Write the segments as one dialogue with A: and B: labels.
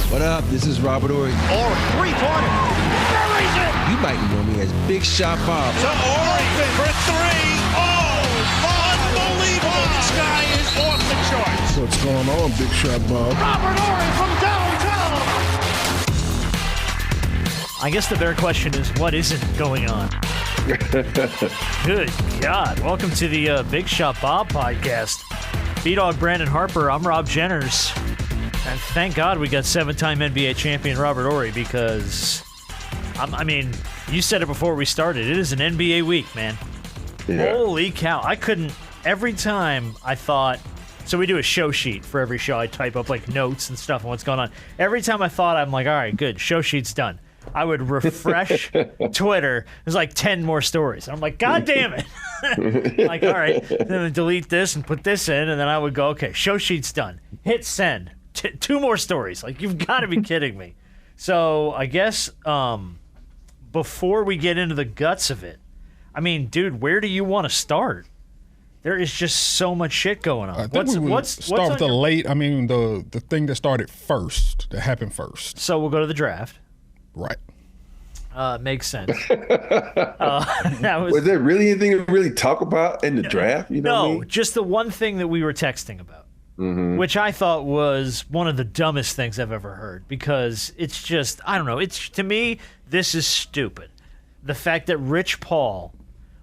A: What up? This is Robert Ory.
B: Or three-pointer. Buries it!
A: You might know me as Big Shot Bob.
B: To Ory for three. Oh, unbelievable. This guy is off the charts.
C: What's going on, Big Shot Bob?
B: Robert Ory from downtown.
D: I guess the better question is, what isn't going on? Good God. Welcome to the Big Shot Bob podcast. B-Dog Brandon Harper, I'm Rob Jenners. And thank God we got seven-time NBA champion Robert Ory because, I mean, you said it before we started. It is an NBA week, man. Yeah. Holy cow. I couldn't, every time I thought, so we do a show sheet for every show. I type up, like, notes and stuff on what's going on. Every time I thought, I'm like, all right, good, show sheet's done. I would refresh Twitter. There's like 10 more stories. I'm like, God damn it. Like, all right, then delete this and put this in. And then I would go, okay, show sheet's done. Hit send. Two more stories. Like, you've got to be kidding me. So I guess before we get into the guts of it, I mean, dude, where do you want to start? There is just so much shit going on.
C: I think what's start with the thing that started first, that happened first.
D: So we'll go to the draft.
C: Right.
D: Makes sense.
E: Was there really anything to really talk about in the draft? You know
D: no,
E: what I mean?
D: Just the one thing that we were texting about, which I thought was one of the dumbest things I've ever heard because it's just, I don't know. It's, to me, this is stupid. The fact that Rich Paul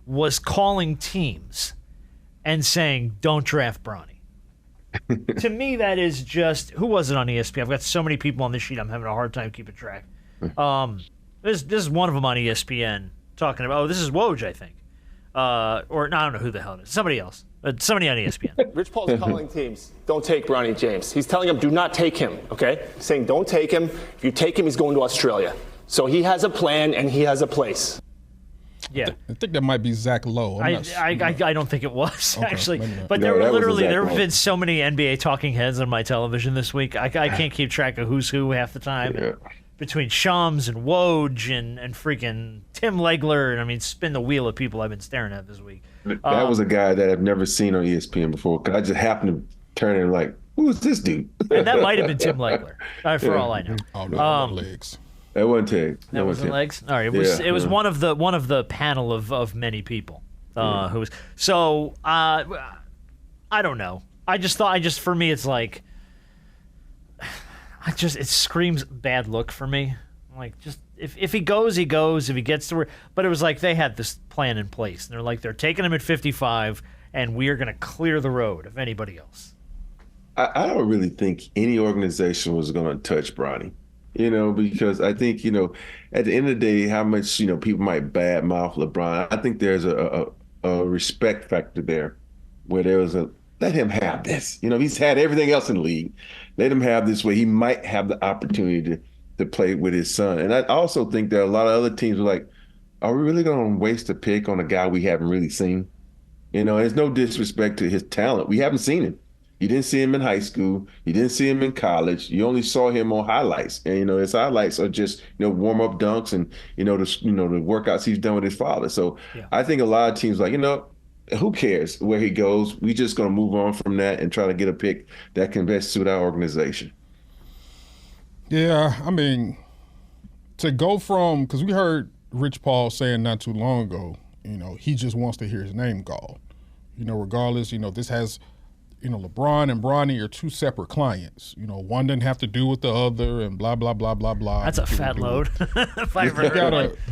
D: was calling teams and saying, don't draft Bronny. To me, that is just, who was it on ESPN? I've got so many people on this sheet, I'm having a hard time keeping track. This is one of them on ESPN talking about, this is Woj, I think. Or no, I don't know who the hell it is. Somebody else. Somebody on ESPN.
F: Rich Paul's calling teams, don't take Bronny James. He's telling them, do not take him, okay? Saying, don't take him. If you take him, he's going to Australia. So he has a plan and he has a place.
D: Yeah.
C: I think that might be Zach Lowe.
D: I don't think it was,
C: okay,
D: actually. But there have been so many NBA talking heads on my television this week. I can't keep track of who's who half the time.
E: Yeah.
D: Between Shams and Woj and freaking Tim Legler, and I mean, spin the wheel of people I've been staring at this week.
E: That was a guy that I've never seen on ESPN before. I just happened to turn and like, who is this dude?
D: And that might have been Tim Legler, for all I know.
C: Oh, no, legs.
E: That wasn't Tig.
D: That wasn't legs. All right, it was one of the panel of many people who was. So I don't know. For me, it's like. It screams bad look for me. Like, just if he goes, he goes. If he gets to where, but it was like they had this plan in place. And they're like, they're taking him at 55, and we are going to clear the road of anybody else.
E: I don't really think any organization was going to touch Bronny, because I think, at the end of the day, how much, people might badmouth LeBron. I think there's a respect factor there where there was let him have this. He's had everything else in the league. Let him have this way. He might have the opportunity to play with his son. And I also think that a lot of other teams are like, are we really going to waste a pick on a guy we haven't really seen? There's no disrespect to his talent. We haven't seen him. You didn't see him in high school. You didn't see him in college. You only saw him on highlights. And, his highlights are just, warm-up dunks and, the workouts he's done with his father. So yeah. I think a lot of teams like, who cares where he goes? We just going to move on from that and try to get a pick that can best suit our organization.
C: Yeah, I mean, to go from, because we heard Rich Paul saying not too long ago, he just wants to hear his name called. Regardless, this has, LeBron and Bronny are two separate clients. One doesn't have to do with the other and blah, blah, blah, blah, blah.
D: That's a fat load.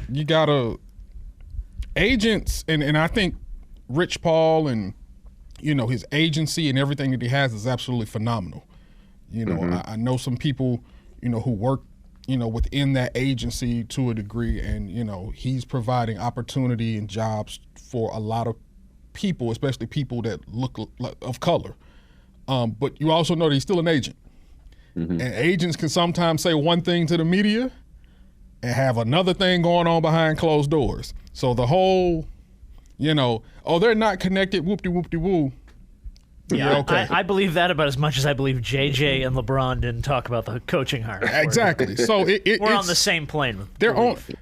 C: You gotta agents, and I think Rich Paul and, his agency and everything that he has is absolutely phenomenal. I know some people, who work, within that agency to a degree, and, he's providing opportunity and jobs for a lot of people, especially people that look of color. But you also know that he's still an agent. And agents can sometimes say one thing to the media and have another thing going on behind closed doors. So the whole, they're not connected, whoop-de-whoop-de-woo.
D: Yeah,
C: okay.
D: I believe that about as much as I believe JJ and LeBron didn't talk about the coaching hire.
C: Exactly. So
D: we're on the same plane.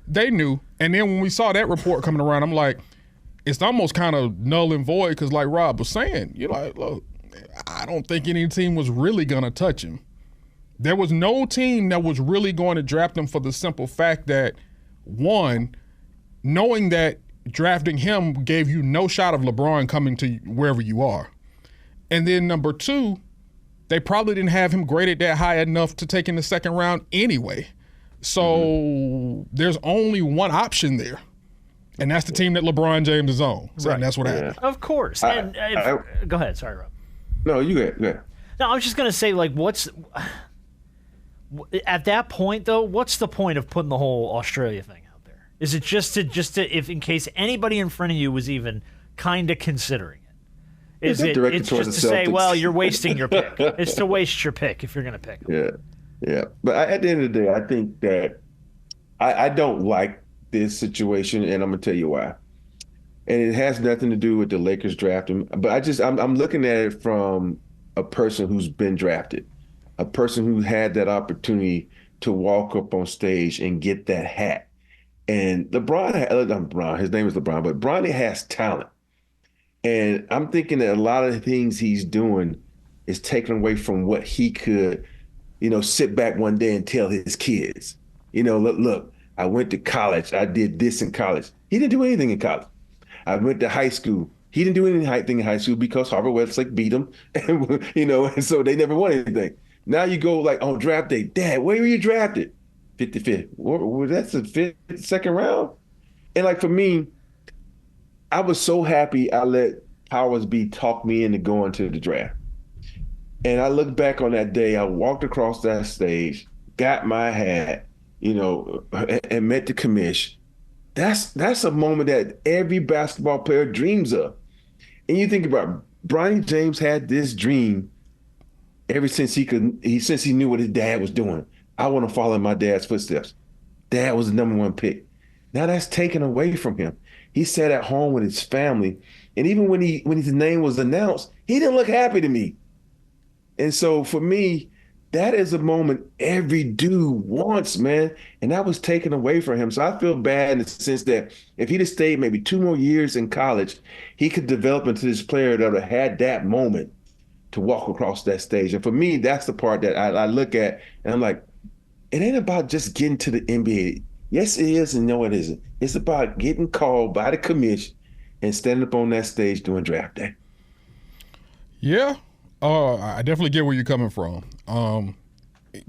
C: They knew. And then when we saw that report coming around, I'm like, it's almost kind of null and void because like Rob was saying, look, I don't think any team was really going to touch him There was no team that was really going to draft him for the simple fact that, one, knowing that drafting him gave you no shot of LeBron coming to wherever you are. And then number two, they probably didn't have him graded that high enough to take in the second round anyway. So there's only one option there. And that's the team that LeBron James is on. So
D: Right.
C: that's what happened.
D: Of course. Go ahead. Sorry, Rob.
E: No, you go ahead.
D: No, I was just going to say, like, at that point, though, what's the point of putting the whole Australia thing out there? Is it just to if in case anybody in front of you was even kind of considering it? It's just to say, well, you're wasting your pick. It's to waste your pick if you're going to pick them.
E: Yeah. But at the end of the day, I think that I don't like this situation, and I'm going to tell you why. And it has nothing to do with the Lakers drafting, but I'm looking at it from a person who's been drafted, a person who had that opportunity to walk up on stage and get that hat. And his name is LeBron, but Bronny has talent. And I'm thinking that a lot of the things he's doing is taken away from what he could, sit back one day and tell his kids, look, I went to college. I did this in college. He didn't do anything in college. I went to high school. He didn't do anything in high school because Harvard Westlake beat him, and so they never won anything. Now you go like on draft day, Dad, where were you drafted? 55th. Well, that's the second round. And like for me, I was so happy I let Powers B talk me into going to the draft. And I look back on that day, I walked across that stage, got my hat, and met the commish. That's a moment that every basketball player dreams of. And you think about Bronny James had this dream ever since he knew what his dad was doing. I want to follow in my dad's footsteps. Dad was the number one pick. Now that's taken away from him. He sat at home with his family, and even when his name was announced, he didn't look happy to me. And so for me, that is a moment every dude wants, man. And that was taken away from him. So I feel bad in the sense that if he'd have stayed maybe 2 more years in college, he could develop into this player that would have had that moment to walk across that stage. And for me, that's the part that I look at and I'm like, it ain't about just getting to the NBA. Yes, it is, and no, it isn't. It's about getting called by the commission and standing up on that stage doing draft day.
C: Yeah. I definitely get where you're coming from.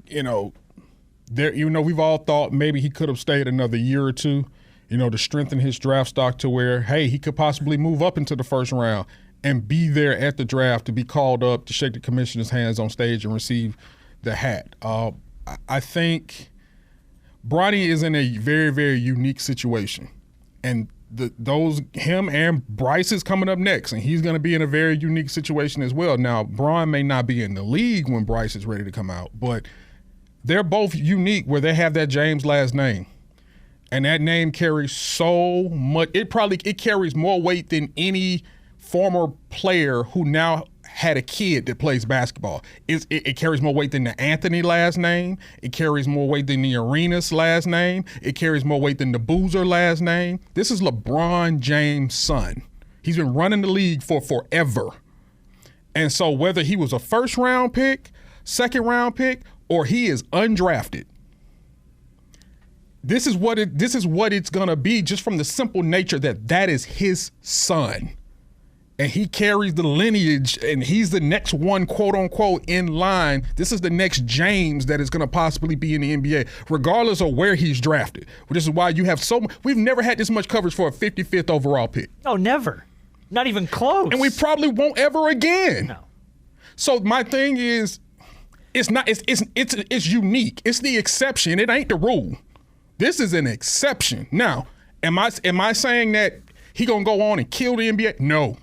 C: We've all thought maybe he could have stayed another year or two, to strengthen his draft stock to where, hey, he could possibly move up into the first round and be there at the draft to be called up to shake the commissioner's hands on stage and receive the hat. I think Bronny is in a very, very unique situation. And him and Bryce is coming up next, and he's going to be in a very unique situation as well. Now, Bron may not be in the league when Bryce is ready to come out, but they're both unique where they have that James last name. And that name carries so much. It carries more weight than any former player who now had a kid that plays basketball. It carries more weight than the Anthony last name. It carries more weight than the Arenas last name. It carries more weight than the Boozer last name. This is LeBron James' son. He's been running the league for forever. And so whether he was a first-round pick, second-round pick, or he is undrafted, this is what it's going to be just from the simple nature that is his son. And he carries the lineage, and he's the next one, quote unquote, in line. This is the next James that is going to possibly be in the NBA, regardless of where he's drafted. Which is why you have we've never had this much coverage for a 55th overall pick.
D: Oh, never. Not even close.
C: And we probably won't ever again.
D: No.
C: So my thing is, it's unique. It's the exception. It ain't the rule. This is an exception. Now, am I saying that he gonna go on and kill the NBA? No.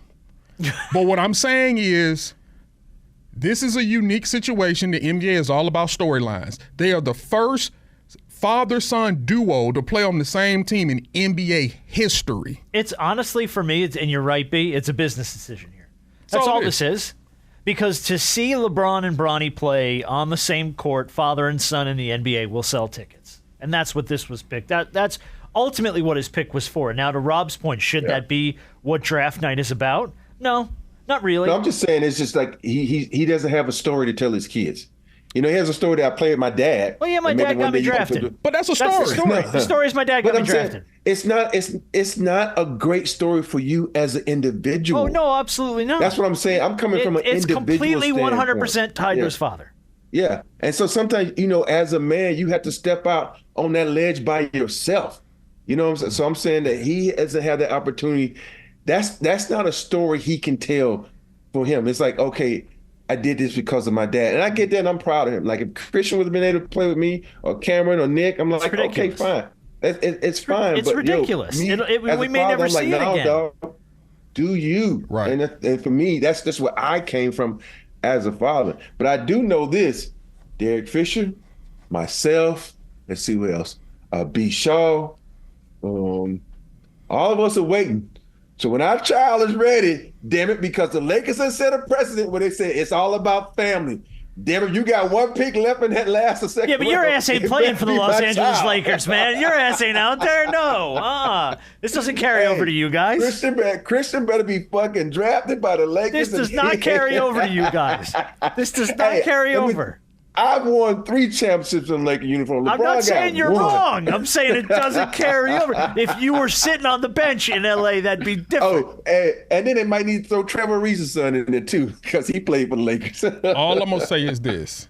C: But what I'm saying is, this is a unique situation. The NBA is all about storylines. They are the first father-son duo to play on the same team in NBA history.
D: It's honestly, for me, and you're right, B, it's a business decision here. That's all this is. Because to see LeBron and Bronny play on the same court, father and son in the NBA, will sell tickets. And that's what this was picked. That's ultimately what his pick was for. Now, to Rob's point, should that be what draft night is about? No, not really.
E: No, I'm just saying it's just like he doesn't have a story to tell his kids. You know, here's a story that I played with my dad.
D: Well, yeah, my dad got me drafted.
C: But that's a story.
D: That's the story. The story is my dad got me drafted.
E: It's not a great story for you as an individual.
D: Oh, no, absolutely not.
E: That's what I'm saying. I'm coming from an individual
D: It's completely 100%
E: standpoint.
D: tied to his father.
E: Yeah. And so sometimes, you know, as a man, you have to step out on that ledge by yourself. You know what I'm saying? So I'm saying that he doesn't have that opportunity. That's not a story he can tell for him. It's like, okay, I did this because of my dad. And I get that, and I'm proud of him. Like, if Christian would have been able to play with me, or Cameron or Nick, I'm like, okay, fine. It's fine.
D: It's ridiculous. We may never see it again.
E: Dog, do you?
C: Right.
E: And for me, that's just where I came from as a father. But I do know this. Derek Fisher, myself, let's see what else. B. Shaw, all of us are waiting. So when our child is ready, damn it, because the Lakers have set a precedent where they say it's all about family. Damn it, you got one pick left in that last or second.
D: Yeah, but your ass ain't playing for the Los Angeles Lakers, man. Your ass ain't out there. No. This doesn't carry over to you guys.
E: Christian better be fucking drafted by the Lakers.
D: This does not carry over to you guys. This does not carry over.
E: I've won 3 championships in Laker uniform.
D: I'm not saying you're wrong. I'm saying it doesn't carry over. If you were sitting on the bench in L.A., that'd be different.
E: Oh, and then they might need to throw Trevor Ariza's son in there, too, because he played for the Lakers.
C: All I'm going to say is this.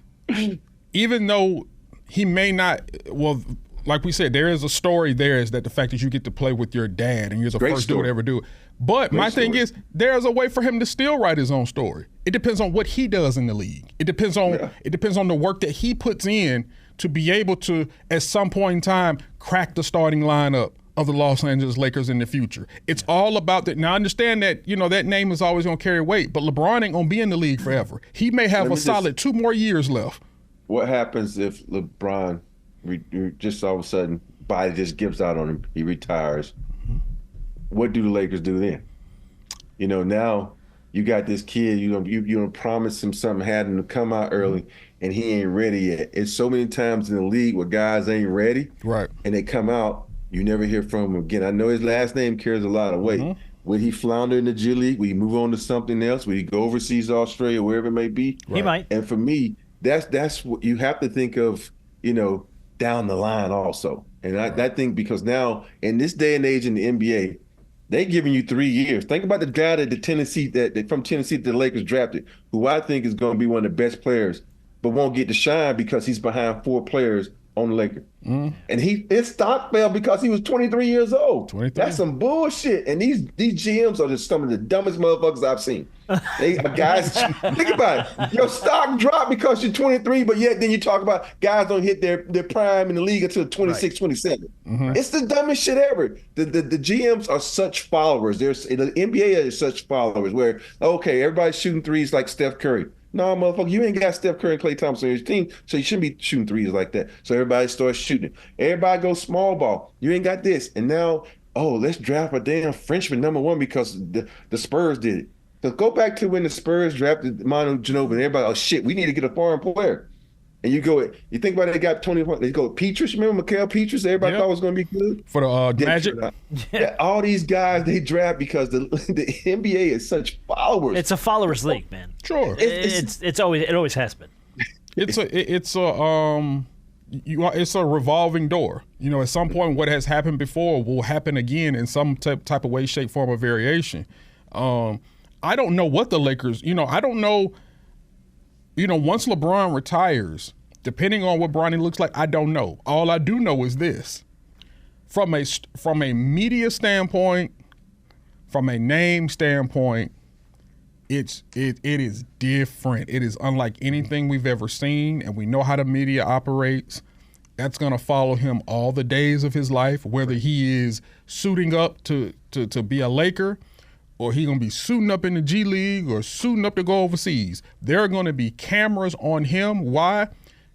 C: Even though he may not – well, like we said, there is a story there is that the fact that you get to play with your dad and you're the first dude to ever do it. But my thing is, there's a way for him to still write his own story. It depends on what he does in the league. It depends on the work that he puts in to be able to, at some point in time, crack the starting lineup of the Los Angeles Lakers in the future. It's all about that. Now, I understand that, you know, that name is always going to carry weight, but LeBron ain't going to be in the league forever. He may have a solid 2 more years left.
E: What happens if LeBron just all of a sudden body just gives out on him, he retires? What do the Lakers do then? You know, now you got this kid, you don't promise him something, had him to come out early, and he ain't ready yet. It's so many times in the league where guys ain't ready,
C: right?
E: And they come out, you never hear from him again. I know his last name carries a lot of weight. Would he flounder in the G League? Would he move on to something else? Would he go overseas, Australia, wherever it may be?
D: He might.
E: And for me, that's what you have to think of, you know, down the line also. And I think because now in this day and age in the NBA, they giving you 3 years. Think about the guy that from Tennessee that the Lakers drafted, who I think is going to be one of the best players, but won't get to shine because he's behind 4 players on the Lakers. And his stock fell because he was 23 years old. 23. That's some bullshit. And these GMs are just some of the dumbest motherfuckers I've seen. Guys, think about it. Your stock dropped because you're 23, but yet then you talk about guys don't hit their prime in the league until 26, 27. It's the dumbest shit ever. The GMs are such followers. The NBA is such followers where, okay, everybody's shooting threes like Steph Curry. No, motherfucker, you ain't got Steph Curry and Klay Thompson on your team, so you shouldn't be shooting threes like that. So everybody starts shooting. Everybody goes small ball. You ain't got this. And now, let's draft a damn Frenchman #1 because the Spurs did it. So go back to when the Spurs drafted Manu Ginobili, and everybody, shit, we need to get a foreign player. And you think about it, they got Tony, they go Petrus, remember Mikael Petrus? Everybody thought was going to be good.
C: For the Magic?
E: Yeah, all these guys, they draft because the NBA is such followers.
D: It's a followers league, man.
C: Sure.
D: It always has been.
C: It's a revolving door. You know, at some point, what has happened before will happen again in some type of way, shape, form, or variation. I don't know what the Lakers, I don't know. Once LeBron retires, depending on what Bronny looks like, I don't know. All I do know is this. From a media standpoint, from a name standpoint, it is different. It is unlike anything we've ever seen, and we know how the media operates. That's going to follow him all the days of his life, whether he is suiting up to be a Laker, or he going to be suiting up in the G League or suiting up to go overseas. There are going to be cameras on him. Why?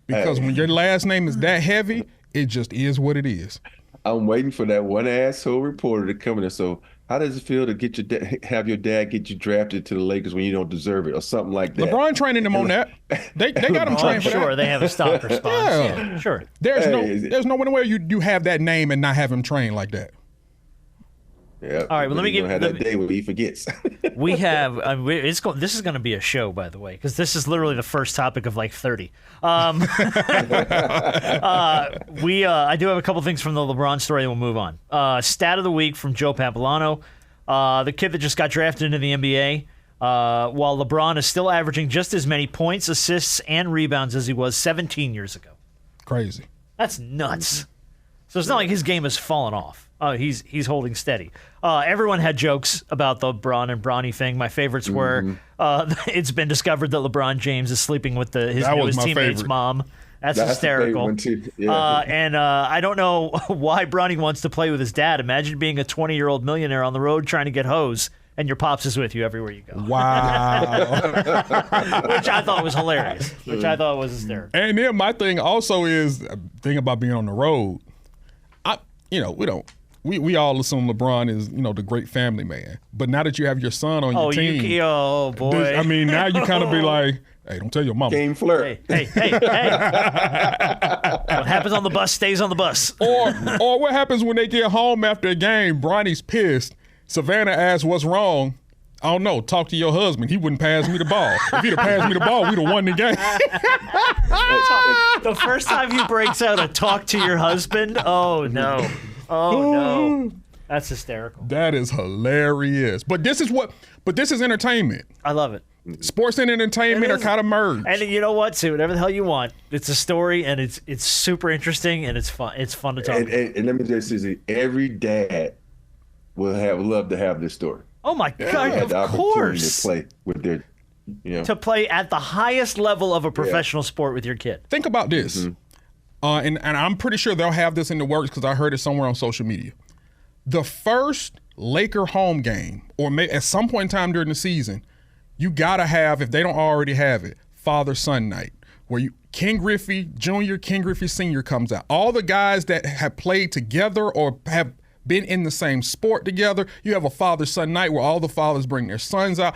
C: Because when your last name is that heavy, it just is what it is.
E: I'm waiting for that one asshole reporter to come in. So how does it feel to have your dad get you drafted to the Lakers when you don't deserve it or something like that?
C: LeBron training him on that. They got him trained for that.
D: Sure, they have a stock response. Yeah, sure.
C: There's no way you have that name and not have him trained like that.
E: Yeah.
D: All right, well, let me give
E: have that day where he forgets.
D: We have this is going to be a show, by the way, because this is literally the first topic of like 30. I do have a couple things from the LeBron story, and we'll move on. Stat of the week from Joe Pampilano, the kid that just got drafted into the NBA. While LeBron is still averaging just as many points, assists, and rebounds as he was 17 years ago.
C: Crazy.
D: That's nuts. So it's not like his game has fallen off. He's holding steady. Everyone had jokes about the LeBron and Bronny thing. My favorites were it's been discovered that LeBron James is sleeping with his newest teammate's mom. That's hysterical.
E: One too. Yeah.
D: And I don't know why Bronny wants to play with his dad. Imagine being a 20-year-old millionaire on the road trying to get hoes, and your pops is with you everywhere you go.
C: Wow.
D: Which I thought was hilarious. Which I thought was hysterical.
C: And then my thing also is thing about being on the road. We all assume LeBron is, the great family man. But now that you have your son on your team,
D: oh boy!
C: Now you kind of be like, hey, don't tell your mama.
E: Game flirt.
D: Hey! What happens on the bus stays on the bus.
C: Or what happens when they get home after a game? Bronny's pissed. Savannah asks, "What's wrong?" I don't know. Talk to your husband. He wouldn't pass me the ball. If he'd have passed me the ball, we'd have won the game.
D: The first time he breaks out a talk to your husband, oh no. That's hysterical.
C: That is hilarious. But this is entertainment.
D: I love it.
C: Sports and entertainment are kind of merged.
D: And you know what? Say whatever the hell you want. It's a story, and it's super interesting, and it's fun. It's fun to talk about.
E: And let me just say, every dad would love to have this story.
D: Oh my God! Of course,
E: to play with their,
D: to play at the highest level of a professional sport with your kid.
C: Think about this, and I'm pretty sure they'll have this in the works because I heard it somewhere on social media. The first Laker home game, or at some point in time during the season, you gotta have, if they don't already have it, father-son night, where Ken Griffey Jr., Ken Griffey Sr. comes out. All the guys that have played together or have been in the same sport together, you have a father-son night where all the fathers bring their sons out.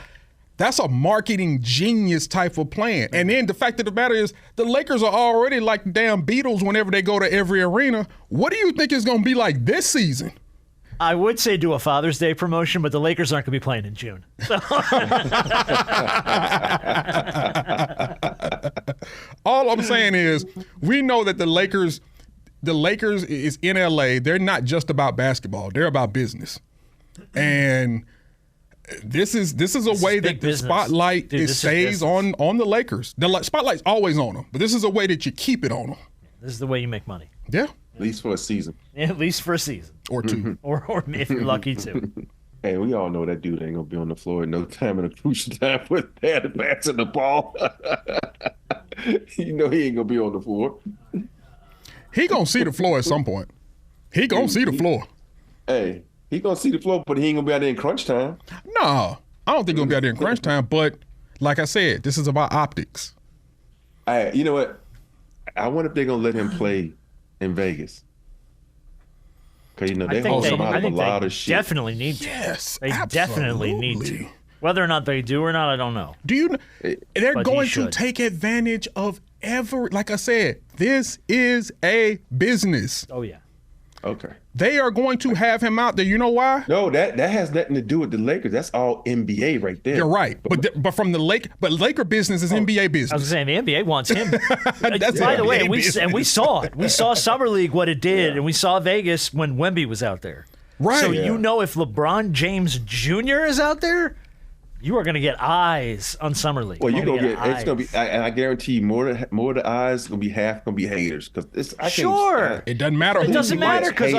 C: That's a marketing genius type of plan. And then the fact of the matter is the Lakers are already like the damn Beatles whenever they go to every arena. What do you think it's going to be like this season?
D: I would say do a Father's Day promotion, but the Lakers aren't going to be playing in June. So.
C: All I'm saying is we know that the Lakers is in LA. They're not just about basketball. They're about business. And this is a way that the spotlight stays on the Lakers. The spotlight's always on them, but this is a way that you keep it on them.
D: This is the way you make money.
C: Yeah.
E: At least for a season.
D: Yeah, at least for a season.
C: Or two.
D: Or if you're lucky, too.
E: Hey, we all know that dude ain't going to be on the floor at no time in a crucial time with that passing the ball. He ain't going to be on the floor.
C: He going to see the floor at some point. He going to see the floor.
E: Hey, he going to see the floor, but he ain't going to be out there in crunch time.
C: No, I don't think he'll be out there in crunch time. But like I said, this is about optics.
E: You know what? I wonder if they're going to let him play in Vegas. Because, they hold him out of a lot of shit.
D: Definitely need to.
C: Yes,
D: they definitely need to. Whether or not they do or not, I don't know.
C: They're going to take advantage of like I said, this is a business.
D: Oh, yeah.
E: Okay.
C: They are going to have him out there. You know why?
E: No, that has nothing to do with the Lakers. That's all NBA right there.
C: You're right. But from the Laker business is NBA business.
D: I was saying the NBA wants him. By the way, we saw it. We saw Summer League what it did, and we saw Vegas when Wemby was out there.
C: Right.
D: So if LeBron James Jr. is out there, you are going to get eyes on Summer League.
E: Well, it's going to be, and I guarantee you, more of the eyes going to be half going to be haters because
C: it doesn't matter.
D: It doesn't matter because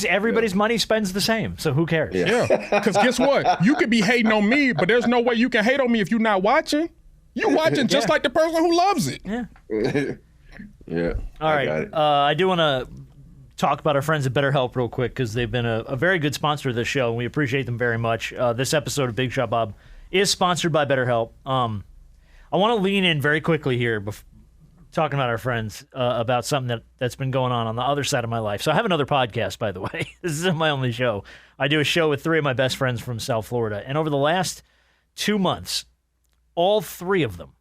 D: everybody's money spends the same. So who cares?
C: Yeah. Because guess what? You could be hating on me, but there's no way you can hate on me if you're not watching. You're watching just like the person who loves it.
D: Yeah.
E: Yeah.
D: All right. I do want to talk about our friends at BetterHelp real quick because they've been a very good sponsor of this show, and we appreciate them very much. This episode of Big Shot Bob is sponsored by BetterHelp. I want to lean in very quickly here, talking about our friends, about something that's been going on the other side of my life. So I have another podcast, by the way. This isn't my only show. I do a show with three of my best friends from South Florida. And over the last 2 months, all three of them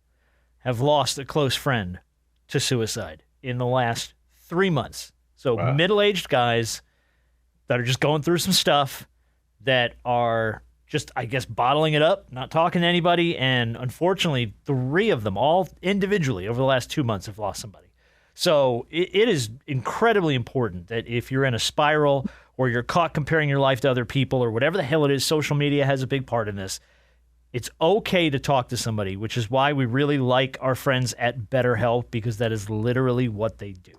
D: have lost a close friend to suicide in the last 3 months. So middle-aged guys that are just going through some stuff, that are just, I guess, bottling it up, not talking to anybody. And unfortunately, 3 of them, all individually, over the last 2 months have lost somebody. So it is incredibly important that if you're in a spiral or you're caught comparing your life to other people or whatever the hell it is, social media has a big part in this. It's okay to talk to somebody, which is why we really like our friends at BetterHelp, because that is literally what they do.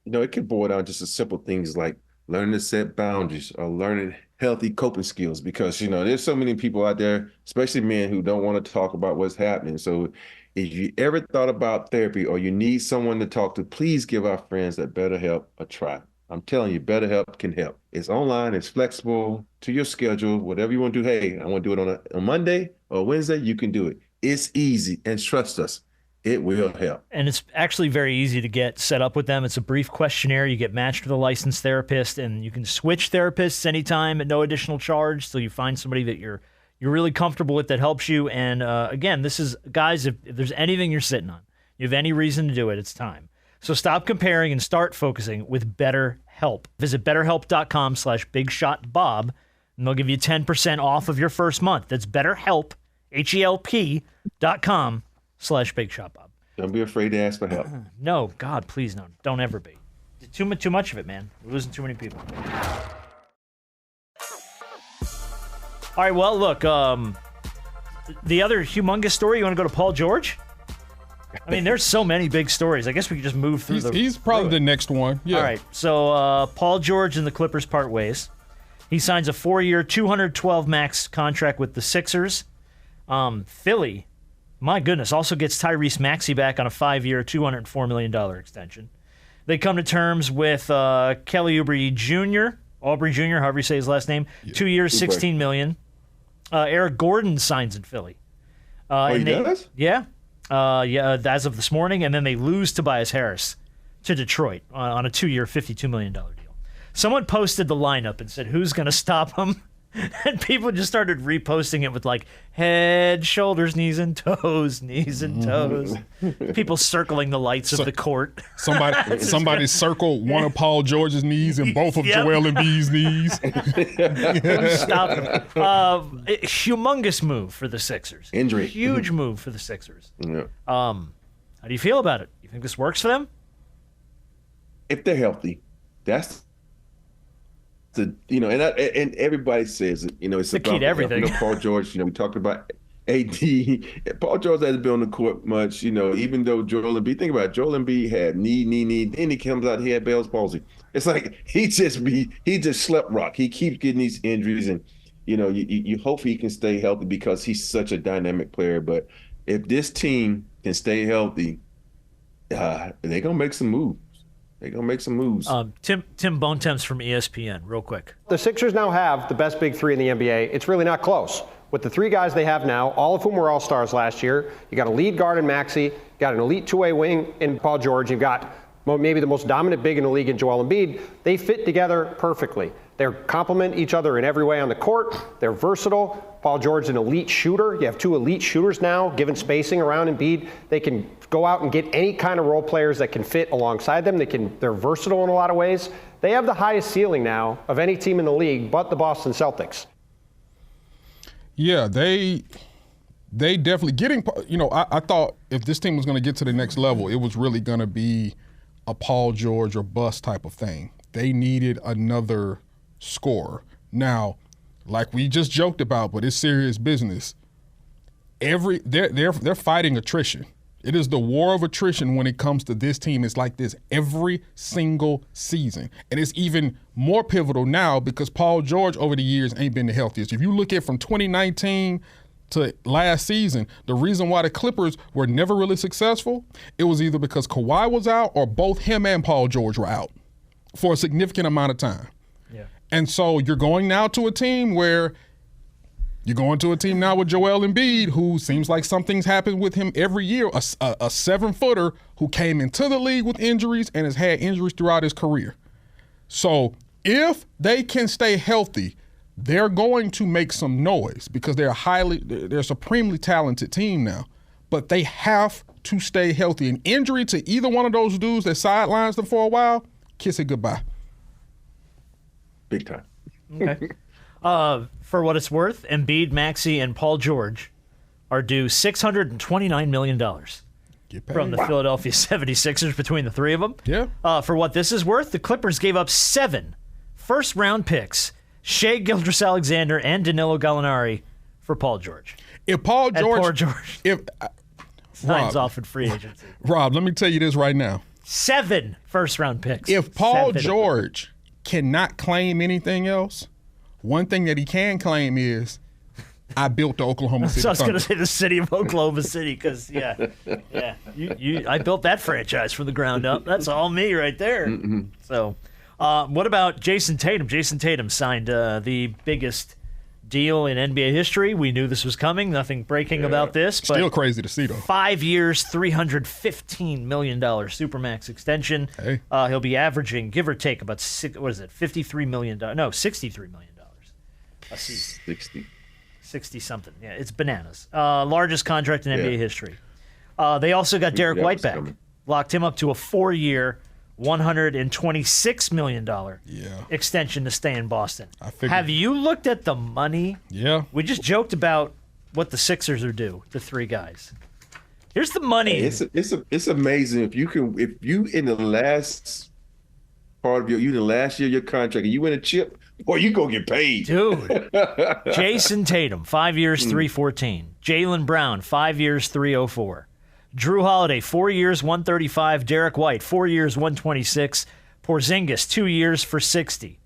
E: It can boil down just to simple things like learning to set boundaries or learning healthy coping skills, because, there's so many people out there, especially men, who don't want to talk about what's happening. So if you ever thought about therapy or you need someone to talk to, please give our friends at BetterHelp a try. I'm telling you, BetterHelp can help. It's online, it's flexible to your schedule, whatever you want to do. Hey, I want to do it on a Monday or Wednesday, you can do it. It's easy, and trust us, it will help.
D: And it's actually very easy to get set up with them. It's a brief questionnaire. You get matched with a licensed therapist, and you can switch therapists anytime at no additional charge. So you find somebody that you're really comfortable with that helps you. And again, this is, guys, if there's anything you're sitting on, you have any reason to do it, it's time. So stop comparing and start focusing with BetterHelp. Visit BetterHelp.com/BigShotBob, and they'll give you 10% off of your first month. That's BetterHelp, HELP.com/BigShotBob.
E: Don't be afraid to ask for help.
D: No, God, please no. Don't ever be. Too much of it, man. We're losing too many people. All right, well, look, the other humongous story, you want to go to Paul George? I mean, there's so many big stories. I guess we could just move through
C: He's probably the next one. Yeah.
D: All right, so Paul George and the Clippers part ways. He signs a 4-year, $212 max contract with the Sixers. Philly, my goodness, also gets Tyrese Maxey back on a 5-year, $204 million extension. They come to terms with Kelly Oubre Jr., however you say his last name, 2 years, $16 million. Eric Gordon signs in Philly.
E: He does?
D: Yeah. As of this morning, and then they lose Tobias Harris to Detroit on a 2-year, $52 million deal. Someone posted the lineup and said, who's going to stop him? And people just started reposting it with like head, shoulders, knees, and toes, knees and toes. People circling the lights of the court.
C: Somebody circle one of Paul George's knees and both of Joel Embiid's knees.
D: Stop him. Humongous move for the Sixers.
E: Injury.
D: Huge move for the Sixers.
E: Yeah.
D: How do you feel about it? You think this works for them?
E: If they're healthy, that's and everybody says it, it's
D: the key to everything.
E: Paul George, we talked about AD. Paul George hasn't been on the court much, even though Joel Embiid, think about it, Joel Embiid had knee, then he comes out, he had Bell's palsy. It's like he just slept rock. He keeps getting these injuries, and you hope he can stay healthy because he's such a dynamic player. But if this team can stay healthy, they're gonna make some moves. They're going to make some moves.
D: Tim Bontemps from ESPN, real quick.
G: The Sixers now have the best big 3 in the NBA. It's really not close. With the 3 guys they have now, all of whom were all-stars last year, you got a lead guard in Maxey, you got an elite two-way wing in Paul George, you've got maybe the most dominant big in the league in Joel Embiid. They fit together perfectly. They complement each other in every way on the court. They're versatile. Paul George is an elite shooter. You have 2 elite shooters now, given spacing around Embiid. They can go out and get any kind of role players that can fit alongside them. They're versatile in a lot of ways. They have the highest ceiling now of any team in the league but the Boston Celtics.
C: Yeah, they definitely getting, I thought if this team was going to get to the next level, it was really going to be a Paul George or bust type of thing. They needed another scorer. Now, like we just joked about, but it's serious business. They're fighting attrition. It is the war of attrition when it comes to this team. It's like this every single season. And it's even more pivotal now because Paul George over the years ain't been the healthiest. If you look at from 2019 to last season, the reason why the Clippers were never really successful, it was either because Kawhi was out or both him and Paul George were out for a significant amount of time.
D: Yeah.
C: And so you're going now to a team where you're going to a team now with Joel Embiid, who seems like something's happened with him every year, a 7-footer who came into the league with injuries and has had injuries throughout his career. So if they can stay healthy, they're going to make some noise because they're a supremely talented team now. But they have to stay healthy. An injury to either one of those dudes that sidelines them for a while, kiss it goodbye.
E: Big time.
D: Okay. For what it's worth, Embiid, Maxey, and Paul George are due $629 million from the Philadelphia 76ers between the three of them.
C: Yeah.
D: For what this is worth, the Clippers gave up 7 first-round picks, Shai Gilgeous-Alexander and Danilo Gallinari, for Paul George.
C: If Paul George,
D: Signs off in free agency.
C: Rob, let me tell you this right now.
D: 7 first-round picks.
C: If Paul
D: 7.
C: George cannot claim anything else, one thing that he can claim is, I built the Oklahoma City
D: So I was going to
C: Thunder.
D: say the city of Oklahoma City because, I built that franchise from the ground up. That's all me right there.
E: Mm-hmm.
D: So, what about Jayson Tatum? Jayson Tatum signed the biggest deal in NBA history. We knew this was coming. Nothing breaking about this. But
C: Still crazy to see, though.
D: 5 years, $315 million Supermax extension.
C: Hey.
D: He'll be averaging, give or take, about $53 million. No, $63 million a season. 60-something. Yeah, it's bananas. Largest contract in NBA history. They also got Derek White back. Locked him up to a 4-year, $126 million extension to stay in Boston. Have you looked at the money?
C: Yeah.
D: We just joked about what the Sixers are due, the 3 guys. Here's the money.
E: Hey, it's amazing if you in the last part of the last year of your contract and you win a chip, boy, you gonna get paid.
D: Dude. Jayson Tatum, 5 years, $314. Jaylen Brown, 5 years, $304. Drew Holiday, 4 years, $135. Derek White, 4 years, $126. Porzingis, 2 years for $60.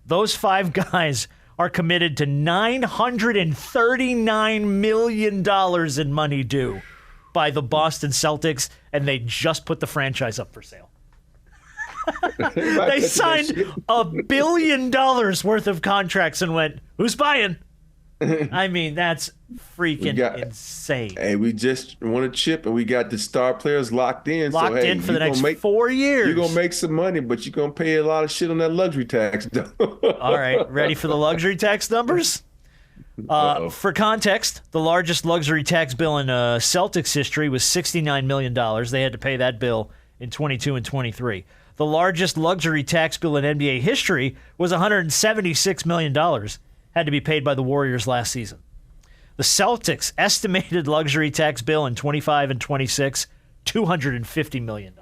D: Those 5 guys are committed to $939 million in money due by the Boston Celtics, and they just put the franchise up for sale. They signed $1 billion worth of contracts and went, who's buying? I mean, that's freaking insane.
E: Hey, we just won a chip and we got the star players locked in.
D: Locked in for the next 4 years.
E: You're going to make some money, but you're going to pay a lot of shit on that luxury tax.
D: All right, ready for the luxury tax numbers? For context, the largest luxury tax bill in Celtics history was $69 million. They had to pay that bill in 22 and 23. The largest luxury tax bill in NBA history was $176 million. Had to be paid by the Warriors last season. The Celtics' estimated luxury tax bill in 25 and 26, $250 million.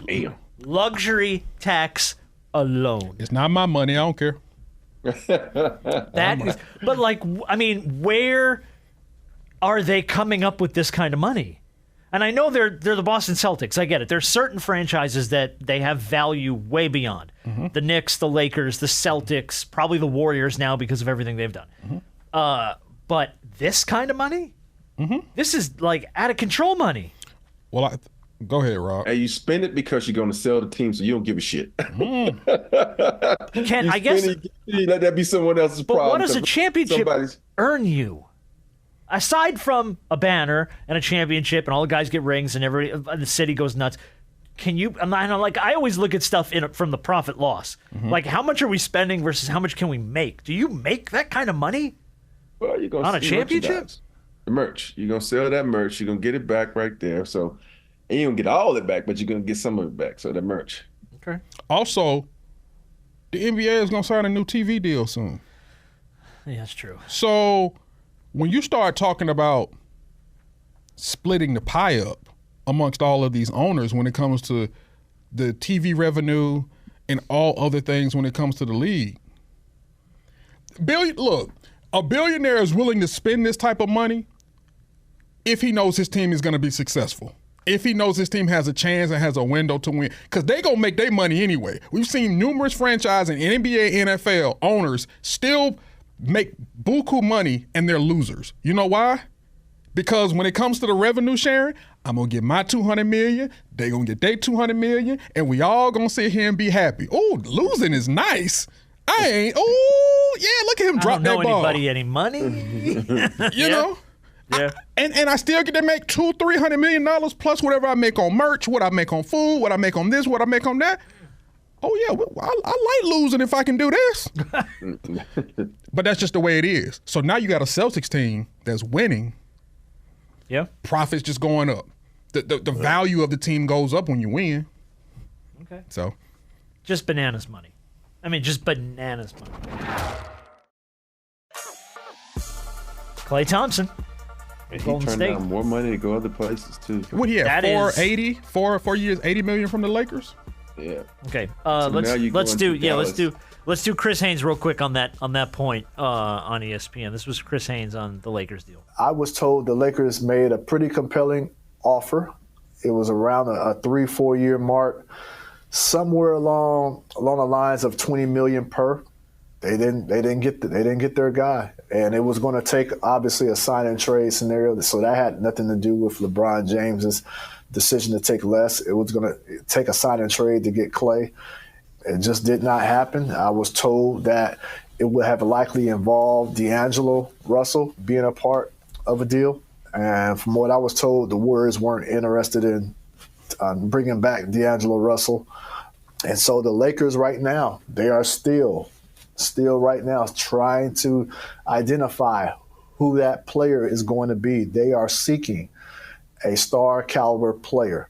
E: Damn.
D: Luxury tax alone.
C: It's not my money. I don't care.
D: But where are they coming up with this kind of money? And I know they're the Boston Celtics. I get it. There's certain franchises that they have value way beyond. Mm-hmm. The Knicks, the Lakers, the Celtics, probably the Warriors now because of everything they've done. Mm-hmm. But this kind of money? Mm-hmm. This is like out of control money.
C: Well, go ahead, Rob.
E: Hey, you spend it because you're going to sell the team, so you don't give a shit.
D: I guess
E: you let that be someone else's problem.
D: But what does a championship earn you? Aside from a banner and a championship and all the guys get rings and the city goes nuts, I always look at stuff from the profit loss. Mm-hmm. Like, how much are we spending versus how much can we make? Do you make that kind of money
E: you're gonna
D: on a championship?
E: The merch. You're going to sell that merch. You're going to get it back right there. So, and you don't get all of it back, but you're going to get some of it back. So, the merch.
D: Okay.
C: Also, the NBA is going to sign a new TV deal soon.
D: Yeah, that's true.
C: So, when you start talking about splitting the pie up amongst all of these owners when it comes to the TV revenue and all other things when it comes to the league, look, a billionaire is willing to spend this type of money if he knows his team is going to be successful. If he knows his team has a chance and has a window to win, because they're going to make their money anyway. We've seen numerous franchise and NBA, NFL owners still make buku money and they're losers. You know why? Because when it comes to the revenue sharing, I'm going to get my $200 million, they're going to get their $200 million, and we all going to sit here and be happy. Oh, losing is nice. Yeah, look at him drop that ball.
D: I don't know anybody any money.
C: You know?
D: Yeah.
C: And I still get to make $200-300 million plus whatever I make on merch, what I make on food, what I make on this, what I make on that. Oh, yeah, I like losing if I can do this. But that's just the way it is. So now you got a Celtics team that's winning.
D: Yeah.
C: Profits just going up. The value of the team goes up when you win.
D: Okay.
C: So.
D: Just bananas money. I mean, just bananas money. Klay Thompson.
E: He
D: Golden
E: turned
D: State.
E: down more money to go other places too.
C: What he had?
D: That is-
C: 4 years, $80 million from the Lakers.
E: Yeah.
D: Okay.
E: now you
D: Let's
E: go into
D: let's do Chris Haynes real quick on that point on ESPN. This was Chris Haynes on the Lakers deal.
H: I was told the Lakers made a pretty compelling offer. It was around a 3-4 year mark, somewhere along the lines of $20 million per. They didn't get their guy, and it was going to take obviously a sign and trade scenario. So that had nothing to do with LeBron James's decision to take less. It was going to take a sign and trade to get Klay. It just did not happen. I was told that it would have likely involved D'Angelo Russell being a part of a deal. And from what I was told, the Warriors weren't interested in bringing back D'Angelo Russell. And so the Lakers right now, they are still right now trying to identify who that player is going to be. They are seeking a star caliber player.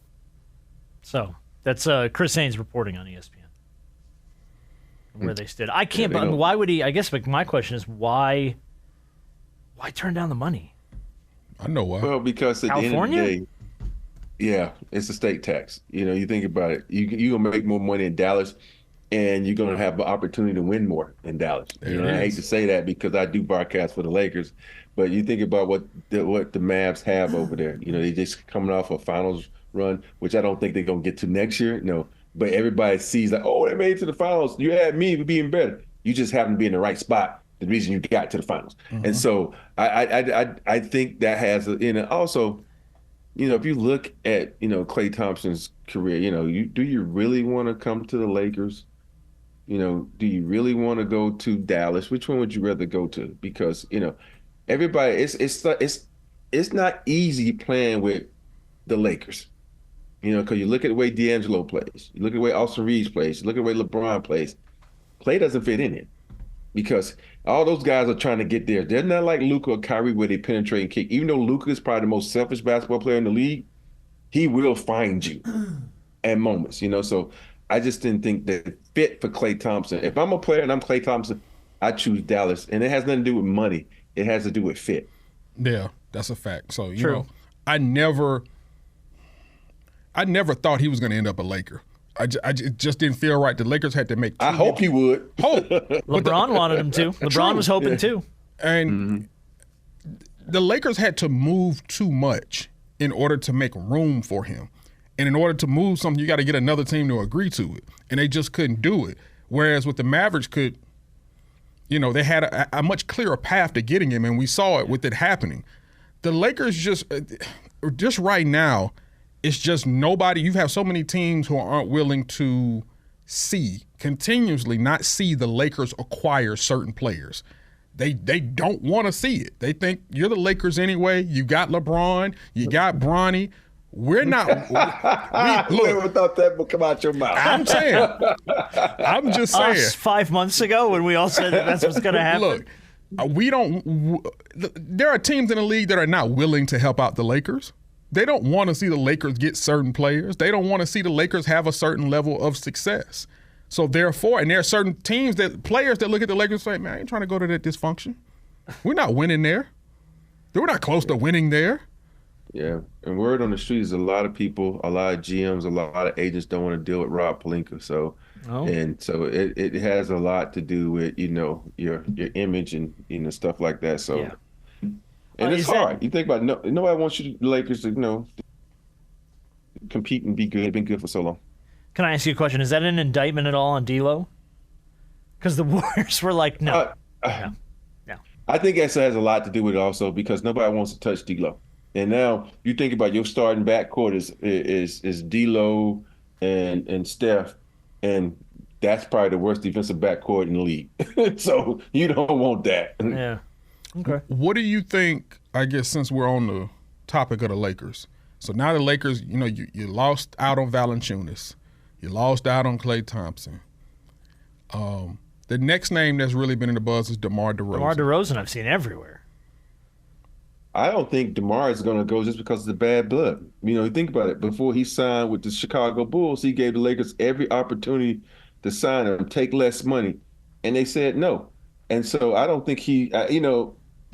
D: So that's Chris Haynes reporting on ESPN where they stood. I can't.
E: Yeah,
D: But why would he? I guess my question is why turn down the money?
C: I know why.
E: Well, because at
D: California?
E: the end of the day, yeah, it's a state tax. You think about it. You're going to make more money in Dallas, and you're going to have the opportunity to win more in Dallas.
C: There it
E: I hate
C: is.
E: to say that because I do broadcast for the Lakers, but you think about what the Mavs have over there. They just coming off a finals run, which I don't think they're going to get to next year. No, but everybody sees like, oh, they made it to the finals. You had me being better. You just happen to be in the right spot. The reason you got to the finals, and so I think that has also, if you look at Klay Thompson's career, do you really want to come to the Lakers? Do you really want to go to Dallas? Which one would you rather go to? Because everybody, it's not easy playing with the Lakers. Because you look at the way D'Angelo plays, you look at the way Austin Reeves plays, you look at the way LeBron plays. Klay doesn't fit in it because all those guys are trying to get there. They're not like Luka or Kyrie where they penetrate and kick. Even though Luka is probably the most selfish basketball player in the league, he will find you at moments. So I just didn't think that fit for Klay Thompson. If I'm a player and I'm Klay Thompson, I choose Dallas, and it has nothing to do with money. It has to do with fit.
C: Yeah, that's a fact. So
D: True.
C: I never thought he was going to end up a Laker. It just didn't feel right. The Lakers had to make.
E: I hope he would.
D: LeBron wanted him to. LeBron was hoping too.
C: And the Lakers had to move too much in order to make room for him. And in order to move something, you got to get another team to agree to it. And they just couldn't do it. Whereas with the Mavericks they had a much clearer path to getting him, and we saw it with it happening. The Lakers just right now, it's just nobody. You have so many teams who aren't willing to continuously not see the Lakers acquire certain players. They don't want to see it. They think you're the Lakers anyway. You got LeBron. You got Bronny. We're not.
E: I never thought that would come out your mouth.
C: I'm saying. I'm just saying.
D: Us 5 months ago when we all said that's what's going to happen.
C: Look, there are teams in the league that are not willing to help out the Lakers. They don't want to see the Lakers get certain players. They don't want to see the Lakers have a certain level of success. So therefore, and there are certain players that look at the Lakers and say, man, I ain't trying to go to that dysfunction. We're not winning there. We're not close to winning there.
E: Yeah, and word on the street is a lot of people, a lot of GMs, a lot of agents don't want to deal with Rob Pelinka. So, and so it has a lot to do with your image and stuff like that. So,
D: Yeah.
E: and it's hard. You think about nobody wants the Lakers to compete and be good. They've been good for so long.
D: Can I ask you a question? Is that an indictment at all on D'Lo? Because the Warriors were like, no.
E: I think that has a lot to do with it also because nobody wants to touch D'Lo. And now you think about your starting backcourt is D'Lo and Steph, and that's probably the worst defensive backcourt in the league. So you don't want that.
D: Yeah. Okay.
C: What do you think, I guess, since we're on the topic of the Lakers? So now the Lakers, you lost out on Valanciunas. You lost out on Klay Thompson. The next name that's really been in the buzz is DeMar DeRozan.
D: DeMar DeRozan I've seen everywhere.
E: I don't think DeMar is going to go just because of the bad blood. You think about it. Before he signed with the Chicago Bulls, he gave the Lakers every opportunity to sign him, take less money, and they said no. And so I don't think I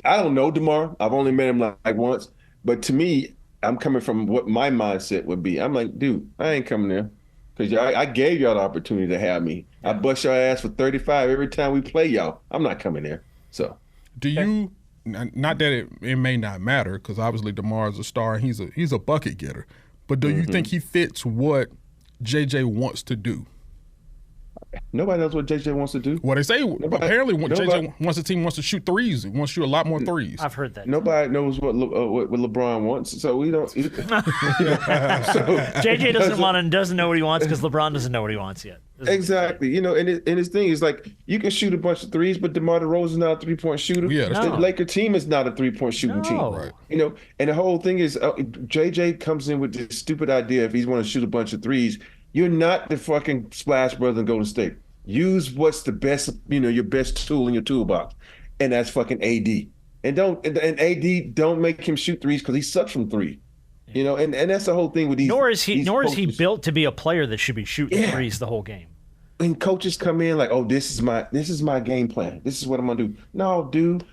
E: I don't know DeMar. I've only met him like once. But to me, I'm coming from what my mindset would be. I'm like, dude, I ain't coming there. Because I gave y'all the opportunity to have me. I bust your ass for 35 every time we play y'all. I'm not coming there. So,
C: do you? Not that it may not matter, because obviously DeMar is a star and he's a bucket getter. But do you think he fits what JJ wants to do?
E: Nobody knows what JJ wants to do.
C: Well, they say apparently JJ wants the team wants to shoot threes. He wants to shoot a lot more threes.
D: I've heard that.
E: Nobody knows what LeBron wants, so we don't.
D: JJ doesn't know what he wants because LeBron doesn't know what he wants yet.
E: Exactly. And his thing is like you can shoot a bunch of threes, but DeMar DeRozan is not a 3-point shooter.
C: Yeah,
E: the Laker team is not a 3-point shooting team.
D: Right.
E: And the whole thing is JJ comes in with this stupid idea if he's want to shoot a bunch of threes. You're not the fucking Splash Brothers in Golden State. Use what's the best, your best tool in your toolbox, and that's fucking AD. And AD don't make him shoot threes because he sucks from three. And that's the whole thing with these.
D: Nor is he built to be a player that should be shooting threes the whole game.
E: And coaches come in like, oh, this is my game plan. This is what I'm gonna do. No, dude,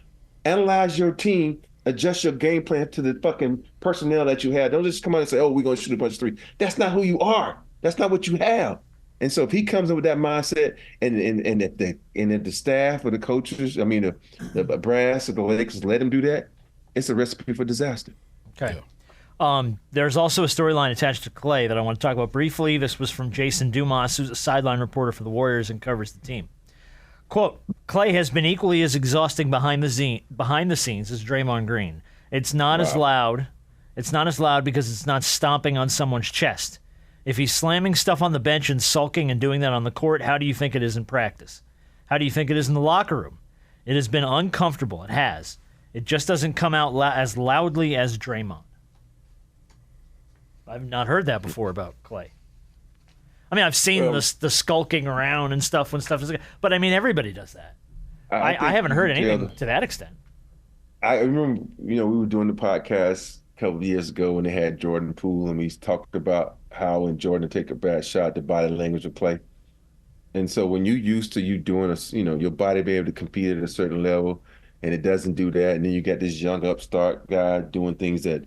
E: analyze your team, adjust your game plan to the fucking personnel that you have. Don't just come out and say, oh, we're gonna shoot a bunch of threes. That's not who you are. That's not what you have. And so if he comes in with that mindset and that the staff or the coaches, the brass or the Lakers let him do that, it's a recipe for disaster.
D: Okay. There's also a storyline attached to Klay that I want to talk about briefly. This was from Jason Dumas, who's a sideline reporter for the Warriors and covers the team. Quote, Klay has been equally as exhausting behind the scenes as Draymond Green. It's not as loud. It's not as loud because it's not stomping on someone's chest. If he's slamming stuff on the bench and sulking and doing that on the court, how do you think it is in practice? How do you think it is in the locker room? It has been uncomfortable. It has. It just doesn't come out as loudly as Draymond. I've not heard that before about Klay. I've seen the skulking around and stuff when stuff is, but everybody does that. I haven't heard anything to that extent.
E: I remember, we were doing the podcast a couple of years ago when they had Jordan Poole, and we talked about how when Jordan take a bad shot, the body language would play. And so when you used to you doing your body being able to compete at a certain level, and it doesn't do that, and then you got this young upstart guy doing things that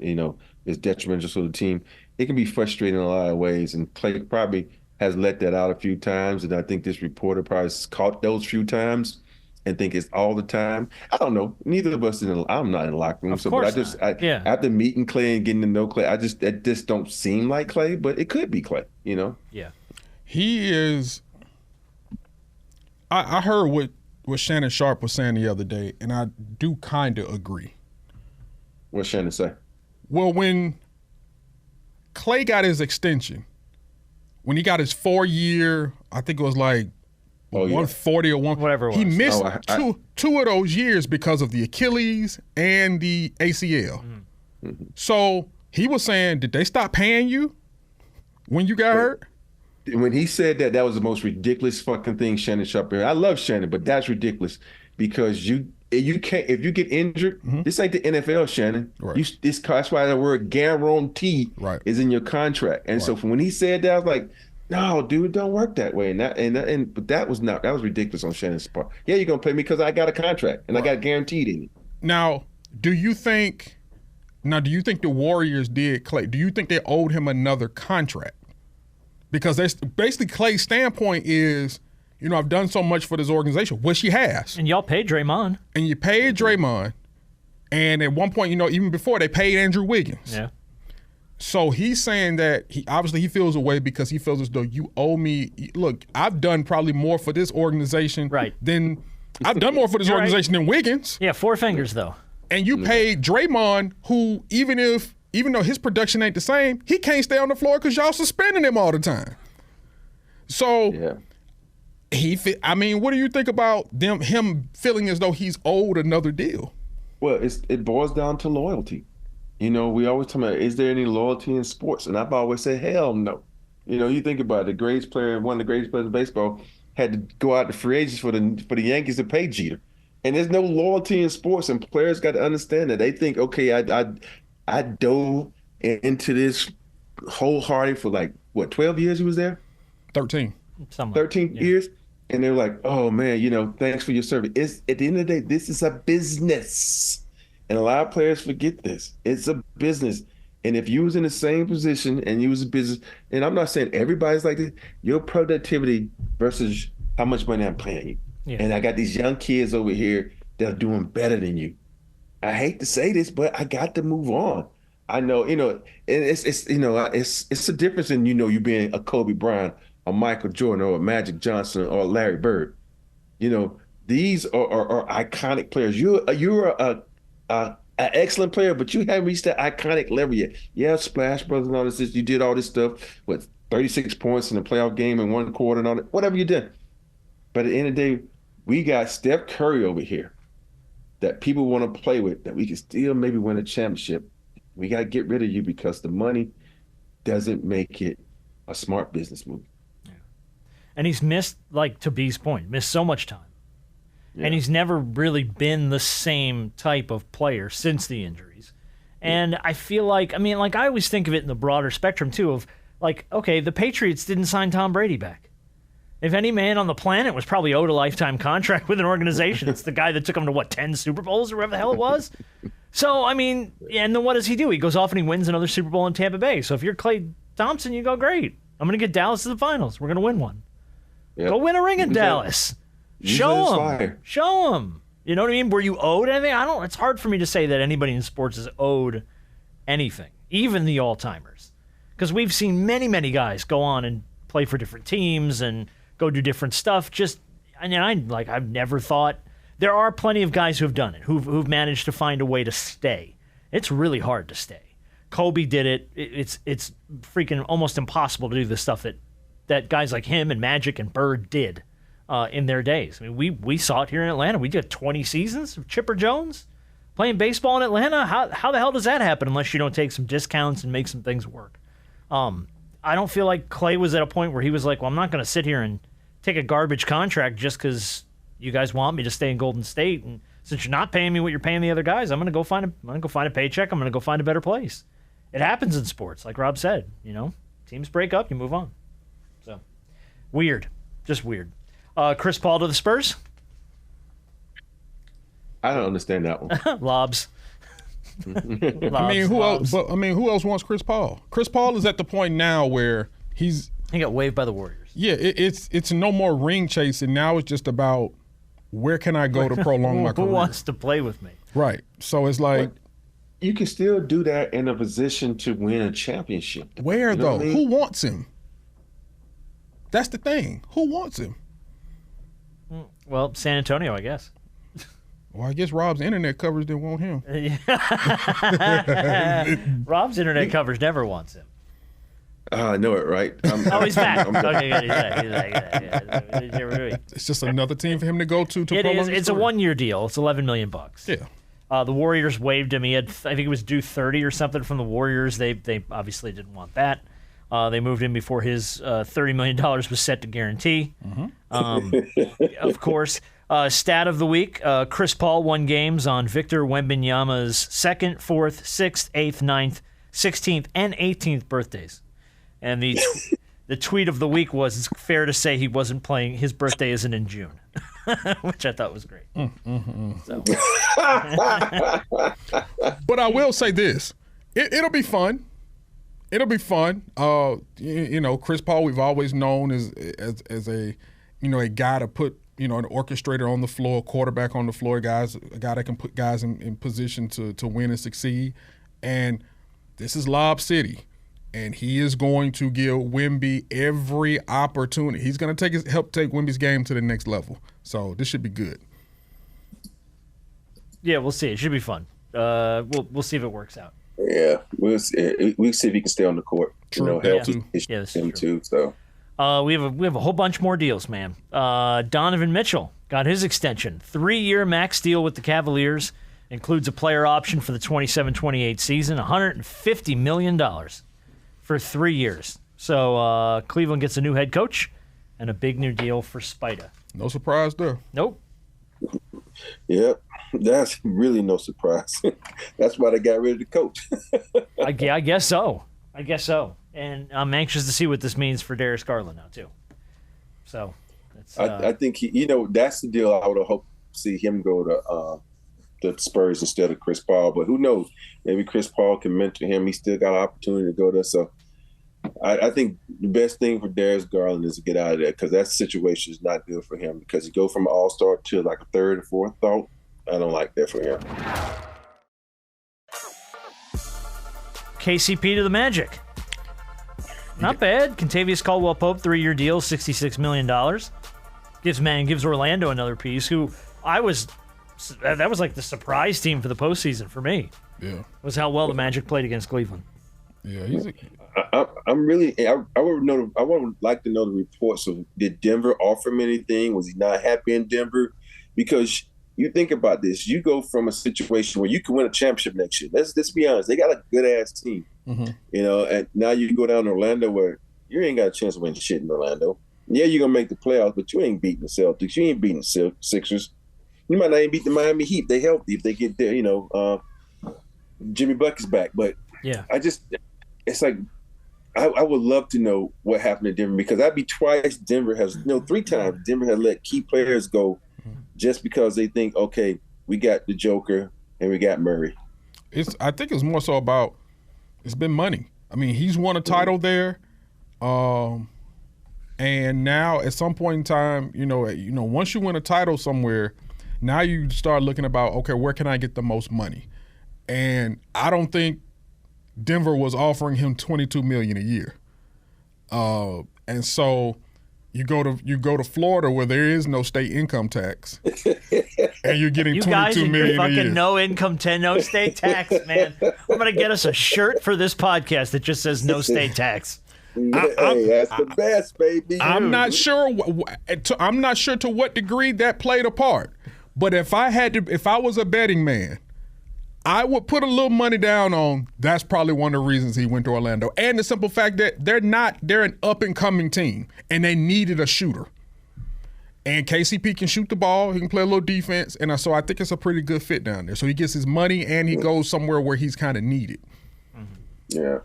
E: is detrimental to the team, it can be frustrating in a lot of ways. And Klay probably has let that out a few times, and I think this reporter probably caught those few times and think it's all the time. I don't know. Neither of us I'm not in the locker room, after meeting Klay and getting to know Klay, that just don't seem like Klay, but it could be Klay.
D: Yeah,
C: he is. I heard what Shannon Sharp was saying the other day, and I do kind of agree.
E: What's Shannon say?
C: Well, when Klay got his extension, when he got his 4-year, I think it was like 140 or one,
D: whatever it was.
C: He missed two of those years because of the Achilles and the ACL. Mm-hmm. So he was saying, did they stop paying you when you got hurt?
E: When he said that was the most ridiculous fucking thing Shannon Sharp ever. I love Shannon, but that's ridiculous because you can't, if you get injured, this ain't the NFL, Shannon.
C: Right.
E: That's why the word guarantee is in your contract. And so when he said that, I was like, no, dude, it don't work that way. But that was ridiculous on Shannon's part. Yeah, you're gonna pay me because I got a contract and I got guaranteed in it.
C: Now, do you think the Warriors did Klay? Do you think they owed him another contract? Because that's basically Klay's standpoint is, I've done so much for this organization, which he has.
D: And y'all paid Draymond.
C: And you paid Draymond. And at one point, even before, they paid Andrew Wiggins.
D: Yeah.
C: So he's saying that he feels a way because he feels as though you owe me. Look, I've done probably more for this organization than I've done more for this organization than Wiggins.
D: Yeah, 4 fingers though.
C: And you paid Draymond, who even though his production ain't the same, he can't stay on the floor because y'all suspending him all the time. So what do you think about him feeling as though he's owed another deal?
E: Well, it boils down to loyalty. We always talk about, is there any loyalty in sports? And I've always said, hell no. You think about it, one of the greatest players in baseball, had to go out to free agents for the Yankees to pay Jeter. And there's no loyalty in sports, and players got to understand that. They think, okay, I dove into this wholehearted for 12 years he was there?
C: 13.
E: 13 years? And they're like, oh man, thanks for your service. At the end of the day, this is a business. And a lot of players forget this. It's a business. And if you was in the same position and you was a business, and I'm not saying everybody's like this, your productivity versus how much money I'm paying you.
D: Yeah.
E: And I got these young kids over here that are doing better than you. I hate to say this, but I got to move on. I know, and it's a difference in, you being a Kobe Bryant or Michael Jordan or a Magic Johnson or Larry Bird. These are iconic players. You're an excellent player, but you haven't reached that iconic level yet. Yeah, Splash Brothers and all this. You did all this stuff with 36 points in the playoff game in one quarter and all that. Whatever you did. But at the end of the day, we got Steph Curry over here that people want to play with, that we can still maybe win a championship. We got to get rid of you because the money doesn't make it a smart business move.
D: Yeah. And he's missed, like to B's point, missed so much time. Yeah. And he's never really been the same type of player since the injuries. And I feel like, I always think of it in the broader spectrum, too, of okay, the Patriots didn't sign Tom Brady back. If any man on the planet was probably owed a lifetime contract with an organization, it's the guy that took him to, 10 Super Bowls or whatever the hell it was? So, and then what does he do? He goes off and he wins another Super Bowl in Tampa Bay. So if you're Klay Thompson, you go, great. I'm going to get Dallas to the finals. We're going to win one. Yep. Go win a ring in Dallas. Show them. You know what I mean? Were you owed anything? It's hard for me to say that anybody in sports is owed anything, even the all-timers. Because we've seen many, many guys go on and play for different teams and go do different stuff. I've never thought. There are plenty of guys who've done it, who've managed to find a way to stay. It's really hard to stay. Kobe did it. It's freaking almost impossible to do the stuff that guys like him and Magic and Bird did in their days. We saw it here in Atlanta. We did 20 seasons of Chipper Jones playing baseball in Atlanta. How the hell does that happen unless you don't take some discounts and make some things work? I don't feel like Klay was at a point where he was like, well, I'm not going to sit here and take a garbage contract just because you guys want me to stay in Golden State. And since you're not paying me what you're paying the other guys, I'm going to go find a paycheck. I'm going to go find a better place. It happens in sports, like Rob said. Teams break up, you move on. So weird, just weird. Chris Paul to the Spurs.
E: I don't understand that one.
D: Lobs.
C: Who else? But who else wants Chris Paul? Chris Paul is at the point now where he
D: got waived by the Warriors.
C: Yeah, it's no more ring chasing. Now it's just about where can I go to prolong my career?
D: Who wants to play with me?
C: Right. So it's like
E: you can still do that in a position to win a championship.
C: Where though? Who wants him? That's the thing. Who wants him?
D: Well, San Antonio, I guess.
C: Well, I guess Rob's internet coverage didn't want him.
D: Rob's internet coverage never wants him.
E: I know it, right?
D: He's back.
C: It's just another team for him to go to.
D: It is. It's a 1-year deal. It's $11 million.
C: Yeah.
D: The Warriors waived him. He had, I think it was due 30 or something from the Warriors. They obviously didn't want that. They moved him before his $30 million was set to guarantee. Of course. Stat of the week, Chris Paul won games on Victor Wembanyama's 2nd, 4th, 6th, 8th, 9th, 16th, and 18th birthdays. And the tweet of the week was, it's fair to say he wasn't playing, his birthday isn't in June, which I thought was great. So.
C: But I will say this, it'll be fun. It'll be fun. Chris Paul, we've always known as a guy to put, an orchestrator on the floor, quarterback on the floor, a guy that can put guys in position to win and succeed. And this is Lob City, and he is going to give Wemby every opportunity. He's going to help take Wemby's game to the next level. So this should be good.
D: Yeah, we'll see. It should be fun. We'll see if it works out.
E: Yeah, we'll see if he can stay on the court.
C: True.
E: Him too. So.
D: We have a whole bunch more deals, man. Donovan Mitchell got his extension. 3-year max deal with the Cavaliers. Includes a player option for the 27-28 season. $150 million for 3 years. So Cleveland gets a new head coach and a big new deal for Spida.
C: No surprise there.
D: Nope.
E: Yep. That's really no surprise. That's why they got rid of the coach.
D: I guess so. And I'm anxious to see what this means for Darius Garland now, too. So,
E: I think that's the deal I would have hoped to see him go the Spurs instead of Chris Paul. But who knows? Maybe Chris Paul can mentor him. He still got an opportunity to go there. So I think the best thing for Darius Garland is to get out of there, because that situation is not good for him, because he go from an all-star to like a third or fourth thought. I don't like that for him.
D: KCP to the Magic. Not bad. Kentavious Caldwell-Pope, 3-year deal, $66 million. Gives Orlando another piece, who that was like the surprise team for the postseason for me.
C: Yeah.
D: Was how well the Magic played against Cleveland.
C: Yeah,
E: I would like to know the reports of, did Denver offer him anything? Was he not happy in Denver? Because you think about this, you go from a situation where you can win a championship next year. Let's be honest, they got a good ass team, and now you go down to Orlando where you ain't got a chance to win shit in Orlando. Yeah, you're gonna make the playoffs, but you ain't beating the Celtics, you ain't beating the Sixers. You might not even beat the Miami Heat. They healthy if they get there. Jimmy Bucket's back, but
D: yeah,
E: it's like I would love to know what happened to Denver, because that'd be twice Denver has, 3 times Denver has let key players go just because they think, okay, we got the Joker and we got Murray.
C: I think it's more so about, it's been money. I mean, he's won a title there, and now at some point in time, once you win a title somewhere, now you start looking about, okay, where can I get the most money? And I don't think Denver was offering him $22 million a year, and so you go to Florida where there is no state income tax, and you're getting $22 million a year.
D: Fucking no income, no state tax, man. I'm gonna get us a shirt for this podcast that just says no state tax.
E: That's the best, baby.
C: I'm not sure to what degree that played a part, but if I was a betting man, I would put a little money down on that's probably one of the reasons he went to Orlando. And the simple fact that they're an up-and-coming team, and they needed a shooter. And KCP can shoot the ball. He can play a little defense. And so I think it's a pretty good fit down there. So he gets his money, and he goes somewhere where he's kind of needed.
E: Yeah.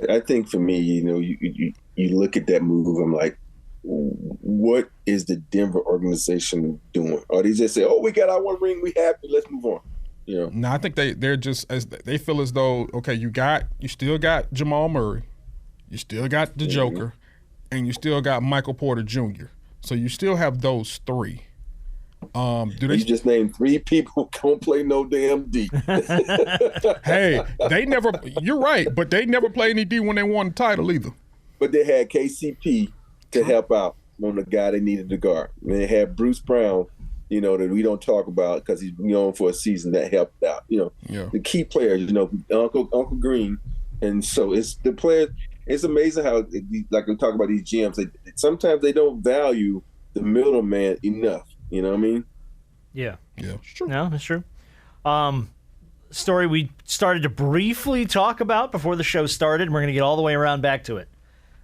E: I think for me, you look at that move, I'm like, what is the Denver organization doing? Or they just say, oh, we got our one ring, we happy, let's move on.
C: No, I think they're just, as they feel as though, okay, you still got Jamal Murray, you still got the Joker, and you still got Michael Porter Jr. So you still have those 3. You
E: just named 3 people who don't play no damn D.
C: Hey, you're right, but they never played any D when they won the title either.
E: But they had KCP to help out on the guy they needed to guard. And they had Bruce Brown, that we don't talk about because he's known for a season, that helped out. The key players, Uncle Green. And so it's the players. It's amazing how, like we talk about these GMs, sometimes they don't value the middleman enough. You know what I mean?
D: Yeah.
C: Yeah, sure.
D: No, that's true. Story we started to briefly talk about before the show started, and we're going to get all the way around back to it.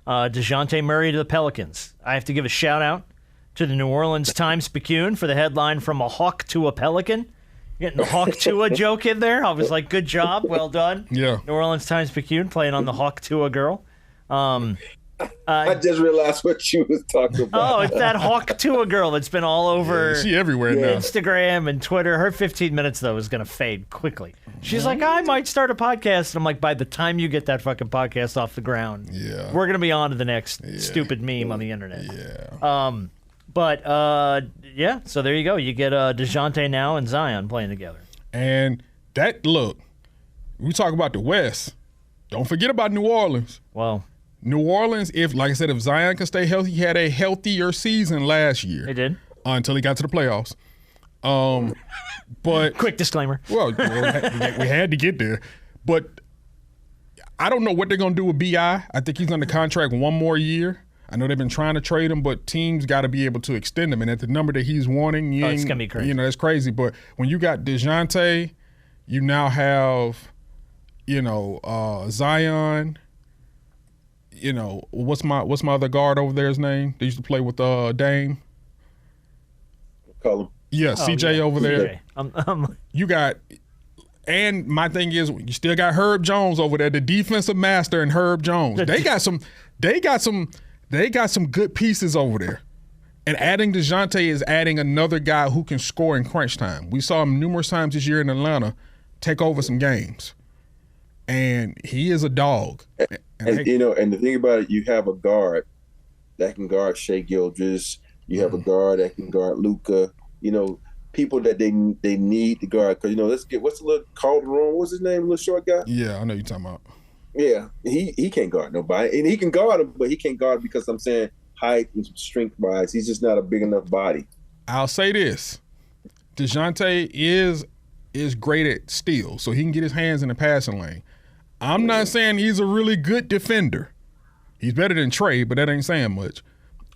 D: Dejounte Murray to the Pelicans. I have to give a shout-out to the New Orleans Times-Picayune for the headline "From a Hawk to a Pelican." Getting the Hawk to a joke in there. I was like, good job, well done.
C: Yeah.
D: New Orleans Times-Picayune playing on the Hawk to a girl.
E: I just realized what you was talking about.
D: Oh, it's that Hawk to a girl that's been all over
C: she everywhere now.
D: Instagram and Twitter. Her 15 minutes, though, is going to fade quickly. She's like, I might start a podcast. And I'm like, by the time you get that fucking podcast off the ground, we're going to be on to the next stupid meme on the internet.
C: Yeah.
D: So there you go. You get Dejounte now and Zion playing together.
C: And we talk about the West. Don't forget about New Orleans.
D: Well,
C: New Orleans, if Zion can stay healthy, he had a healthier season last year.
D: He did.
C: Until he got to the playoffs. But
D: quick disclaimer.
C: Well, we had to get there. But I don't know what they're going to do with B.I. I think he's under contract one more year. I know they've been trying to trade him, but teams got to be able to extend him. And at the number that he's wanting,
D: it's going to be crazy.
C: That's crazy. But when you got DeJounte, you now have, Zion. What's my other guard over there's name? They used to play with Dame.
E: Call him.
C: Yeah, CJ over there.
D: CJ.
C: You got, and my thing is, you still got Herb Jones over there, the defensive master, and Herb Jones. They got some good pieces over there. And adding Dejounte is adding another guy who can score in crunch time. We saw him numerous times this year in Atlanta take over some games. And he is a dog.
E: And the thing about it, you have a guard that can guard Shai Gilgeous. You have a guard that can guard Luka. People that they need to guard. Because, what's the little Calderon? What's his name? The little short guy?
C: Yeah, I know you're talking about.
E: Yeah, he can't guard nobody. And he can guard him, but he can't guard because I'm saying height and strength-wise, he's just not a big enough body.
C: I'll say this. Dejounte is great at steals, so he can get his hands in the passing lane. I'm not saying he's a really good defender. He's better than Trey, but that ain't saying much.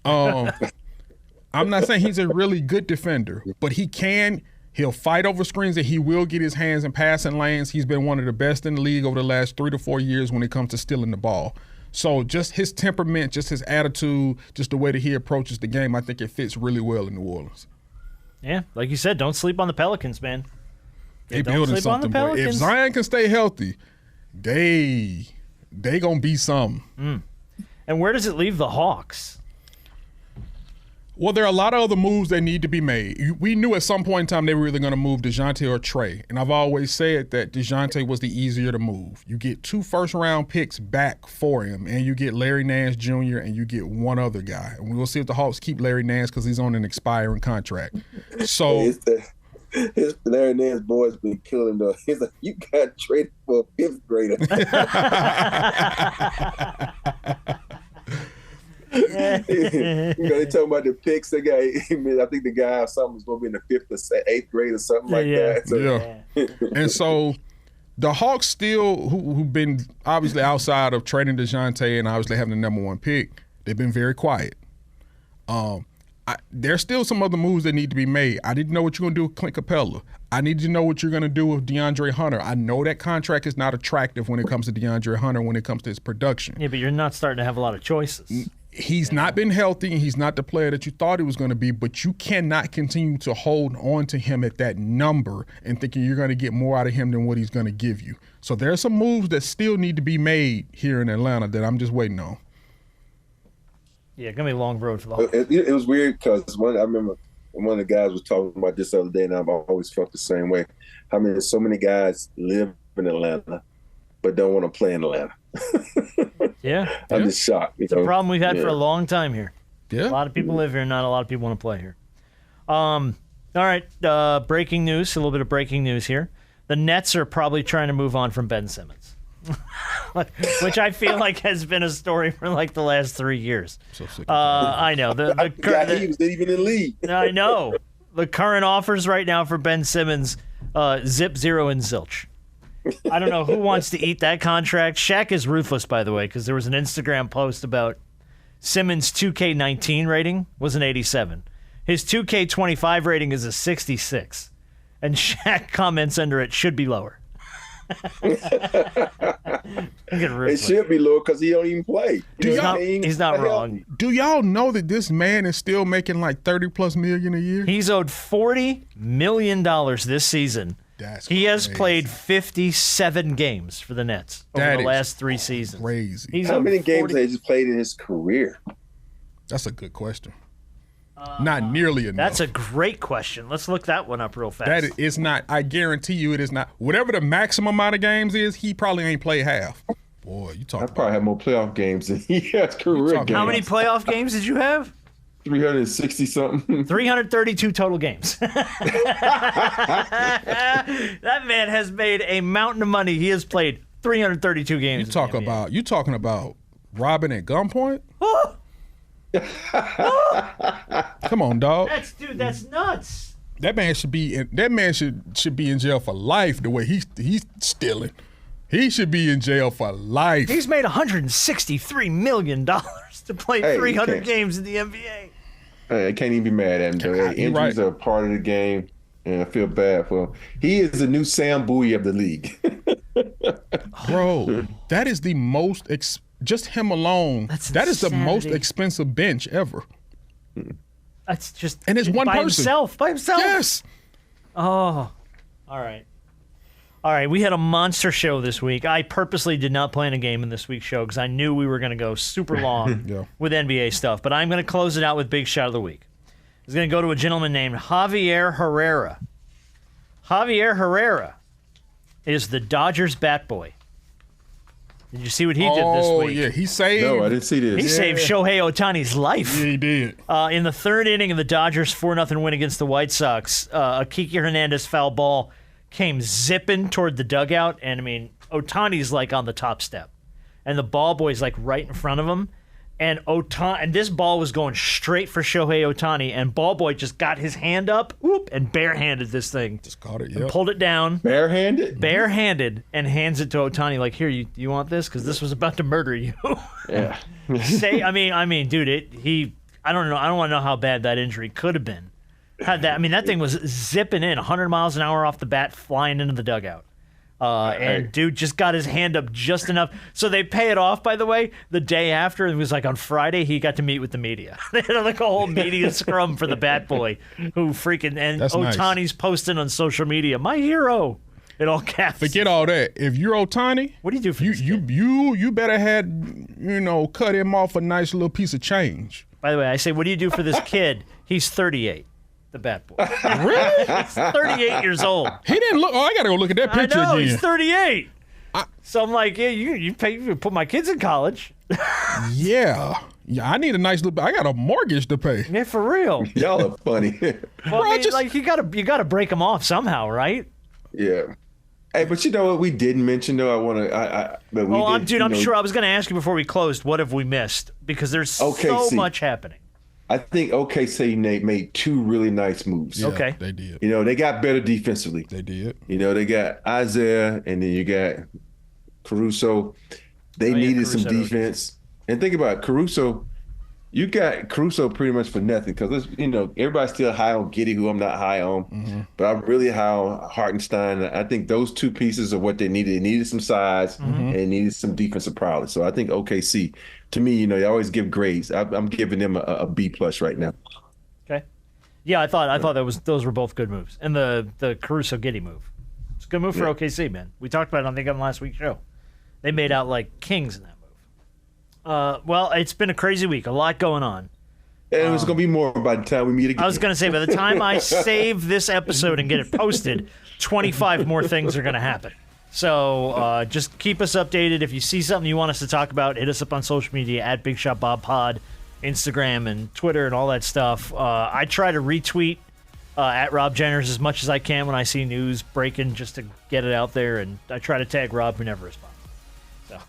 C: I'm not saying he's a really good defender, but he'll fight over screens and he will get his hands in passing lanes. He's been one of the best in the league over the last 3 to 4 years when it comes to stealing the ball. So just his temperament, just his attitude, just the way that he approaches the game, I think it fits really well in New Orleans.
D: Yeah, like you said, don't sleep on the Pelicans, man.
C: They building something, boy. If Zion can stay healthy, they gonna be something.
D: And where does it leave the Hawks?
C: Well, there are a lot of other moves that need to be made. We knew at some point in time they were either going to move Dejounte or Trey. And I've always said that Dejounte was the easier to move. You get 2 first-round picks back for him, and you get Larry Nance Jr., and you get one other guy. And we'll see if the Hawks keep Larry Nance because he's on an expiring contract. So
E: his Larry Nance boy's been killing though. He's like, you got traded for a 5th grader. They talking about the picks. They got. I think the guy or something was going to be in the 5th or 8th grade or something like that. So.
C: And so the Hawks still, who've been obviously outside of trading Dejounte and obviously having the number 1 pick, they've been very quiet. There's still some other moves that need to be made. I didn't know what you're going to do with Clint Capella. I need to know what you're going to do with DeAndre Hunter. I know that contract is not attractive when it comes to DeAndre Hunter, when it comes to his production.
D: Yeah, but you're not starting to have a lot of choices.
C: He's not been healthy, and he's not the player that you thought he was going to be, but you cannot continue to hold on to him at that number and thinking you're going to get more out of him than what he's going to give you. So there are some moves that still need to be made here in Atlanta that I'm just waiting on.
D: Yeah, going to be a long road for the Hawks.
E: It was weird because I remember one of the guys was talking about this the other day, and I've always felt the same way. So many guys live in Atlanta but don't want to play in Atlanta.
D: Yeah.
E: I'm just shocked.
D: It's a problem we've had for a long time here.
C: Yeah.
D: A lot of people live here, not a lot of people want to play here. All right, breaking news, a little bit of breaking news here. The Nets are probably trying to move on from Ben Simmons, which I feel like has been a story for like the last 3 years.
C: So sick
D: I know.
E: He was even in the league.
D: I know. The current offers right now for Ben Simmons, zip, zero, and zilch. I don't know who wants to eat that contract. Shaq is ruthless, by the way, because there was an Instagram post about Simmons' 2K19 rating was an 87. His 2K25 rating is a 66. And Shaq comments under it, should be lower.
E: It should be lower because he don't even play.
D: He's not wrong.
C: Do y'all know that this man is still making like $30+ million a year?
D: He's owed $40 million this season. He has played 57 games for the Nets over the last 3 seasons.
C: Crazy.
E: How many games has he played in his career?
C: That's a good question. Not nearly enough.
D: That's a great question. Let's look that one up real fast.
C: That is not. I guarantee you, it is not. Whatever the maximum amount of games is, he probably ain't played half. Boy, you talking?
E: I probably have more playoff games than he has career games.
D: How many playoff games did you have?
E: 360 something.
D: 332 total games. That man has made a mountain of money. He has played 332 games.
C: You talking about robbing at gunpoint? Come on, dog.
D: That's nuts.
C: That man should be in jail for life. The way he's stealing, he should be in jail for life.
D: He's made $163 million to play 300 games in the NBA.
E: I can't even be mad at him. Injuries are a part of the game, and I feel bad for him. He is the new Sam Bowie of the league.
C: Bro, that is the most. Just him alone. That is the most expensive bench ever.
D: That's just
C: and it's one
D: by
C: person
D: by himself.
C: Yes.
D: Oh, all right. We had a monster show this week. I purposely did not plan a game in this week's show because I knew we were going to go super long with NBA stuff. But I'm going to close it out with Big Shot of the Week. is going to go to a gentleman named Javier Herrera. Javier Herrera is the Dodgers bat boy. Did you see what he did this week?
C: Oh, yeah. He saved.
E: No, I didn't see this.
D: He saved Shohei Ohtani's life.
C: Yeah, he did.
D: In the third inning of the Dodgers' 4-0 win against the White Sox, a Kiki Hernandez foul ball came zipping toward the dugout. And, I mean, Ohtani's like on the top step. And the ball boy's like right in front of him. And this ball was going straight for Shohei Ohtani, and ball boy just got his hand up, and barehanded this thing.
C: Just caught it,
D: and pulled it down.
E: Barehanded?
D: Barehanded, and hands it to Ohtani like, here, you want this? Because this was about to murder you.
E: Yeah.
D: I mean, dude, I don't know. I don't want to know how bad that injury could have been. That thing was zipping in 100 miles an hour off the bat, flying into the dugout. And dude just got his hand up just enough. So they pay it off, by the way, the day after. It was like on Friday, he got to meet with the media. They had like a whole media scrum for the bat boy who freaking, and
C: That's
D: Ohtani's
C: nice.
D: Posting on social media, my hero, in all caps.
C: Forget all that. If you're Ohtani,
D: What do you do for this kid?
C: you better cut him off a nice little piece of change.
D: By the way, I say, what do you do for this kid? He's 38. The bat boy. Really? He's 38 years old.
C: He didn't look. Oh, I gotta go look at that picture
D: I know,
C: again.
D: he's 38. So I'm like, yeah, you put my kids in college.
C: Yeah, I need a nice little. I got a mortgage to pay.
D: Yeah, for real.
E: Y'all are funny.
D: Well, I mean, like you gotta break them off somehow, right?
E: Yeah. Hey, but you know what we didn't mention though?
D: I'm sure I was going to ask you before we closed. What have we missed? Because there's so much happening.
E: I think OKC made two really nice moves.
C: Yeah,
D: Okay.
C: they did.
E: They got better defensively.
C: They did.
E: They got Isaiah, and then you got Caruso. They needed some
D: Caruso.
E: defense. And think about it, Caruso. You got Caruso pretty much for nothing because everybody's still high on Giddey, who I'm not high on, but I'm really high on Hartenstein. I think those two pieces are what they needed. They needed some size and they needed some defensive prowess. So I think OKC, to me, they always give grades. I'm giving them a B+ right now.
D: Okay. Yeah, I thought those were both good moves, and the Caruso Giddey move. It's a good move for OKC, man. We talked about it, I think, on last week's show. They made out like kings in that move. Well, it's been a crazy week. A lot going on.
E: And it was going to be more by the time we meet again.
D: I was going to say, by the time I save this episode and get it posted, 25 more things are going to happen. So just keep us updated. If you see something you want us to talk about, hit us up on social media at Big Shot Bob Pod, Instagram and Twitter and all that stuff. I try to retweet at Rob Jenners as much as I can when I see news breaking just to get it out there. And I try to tag Rob, who never responds. So.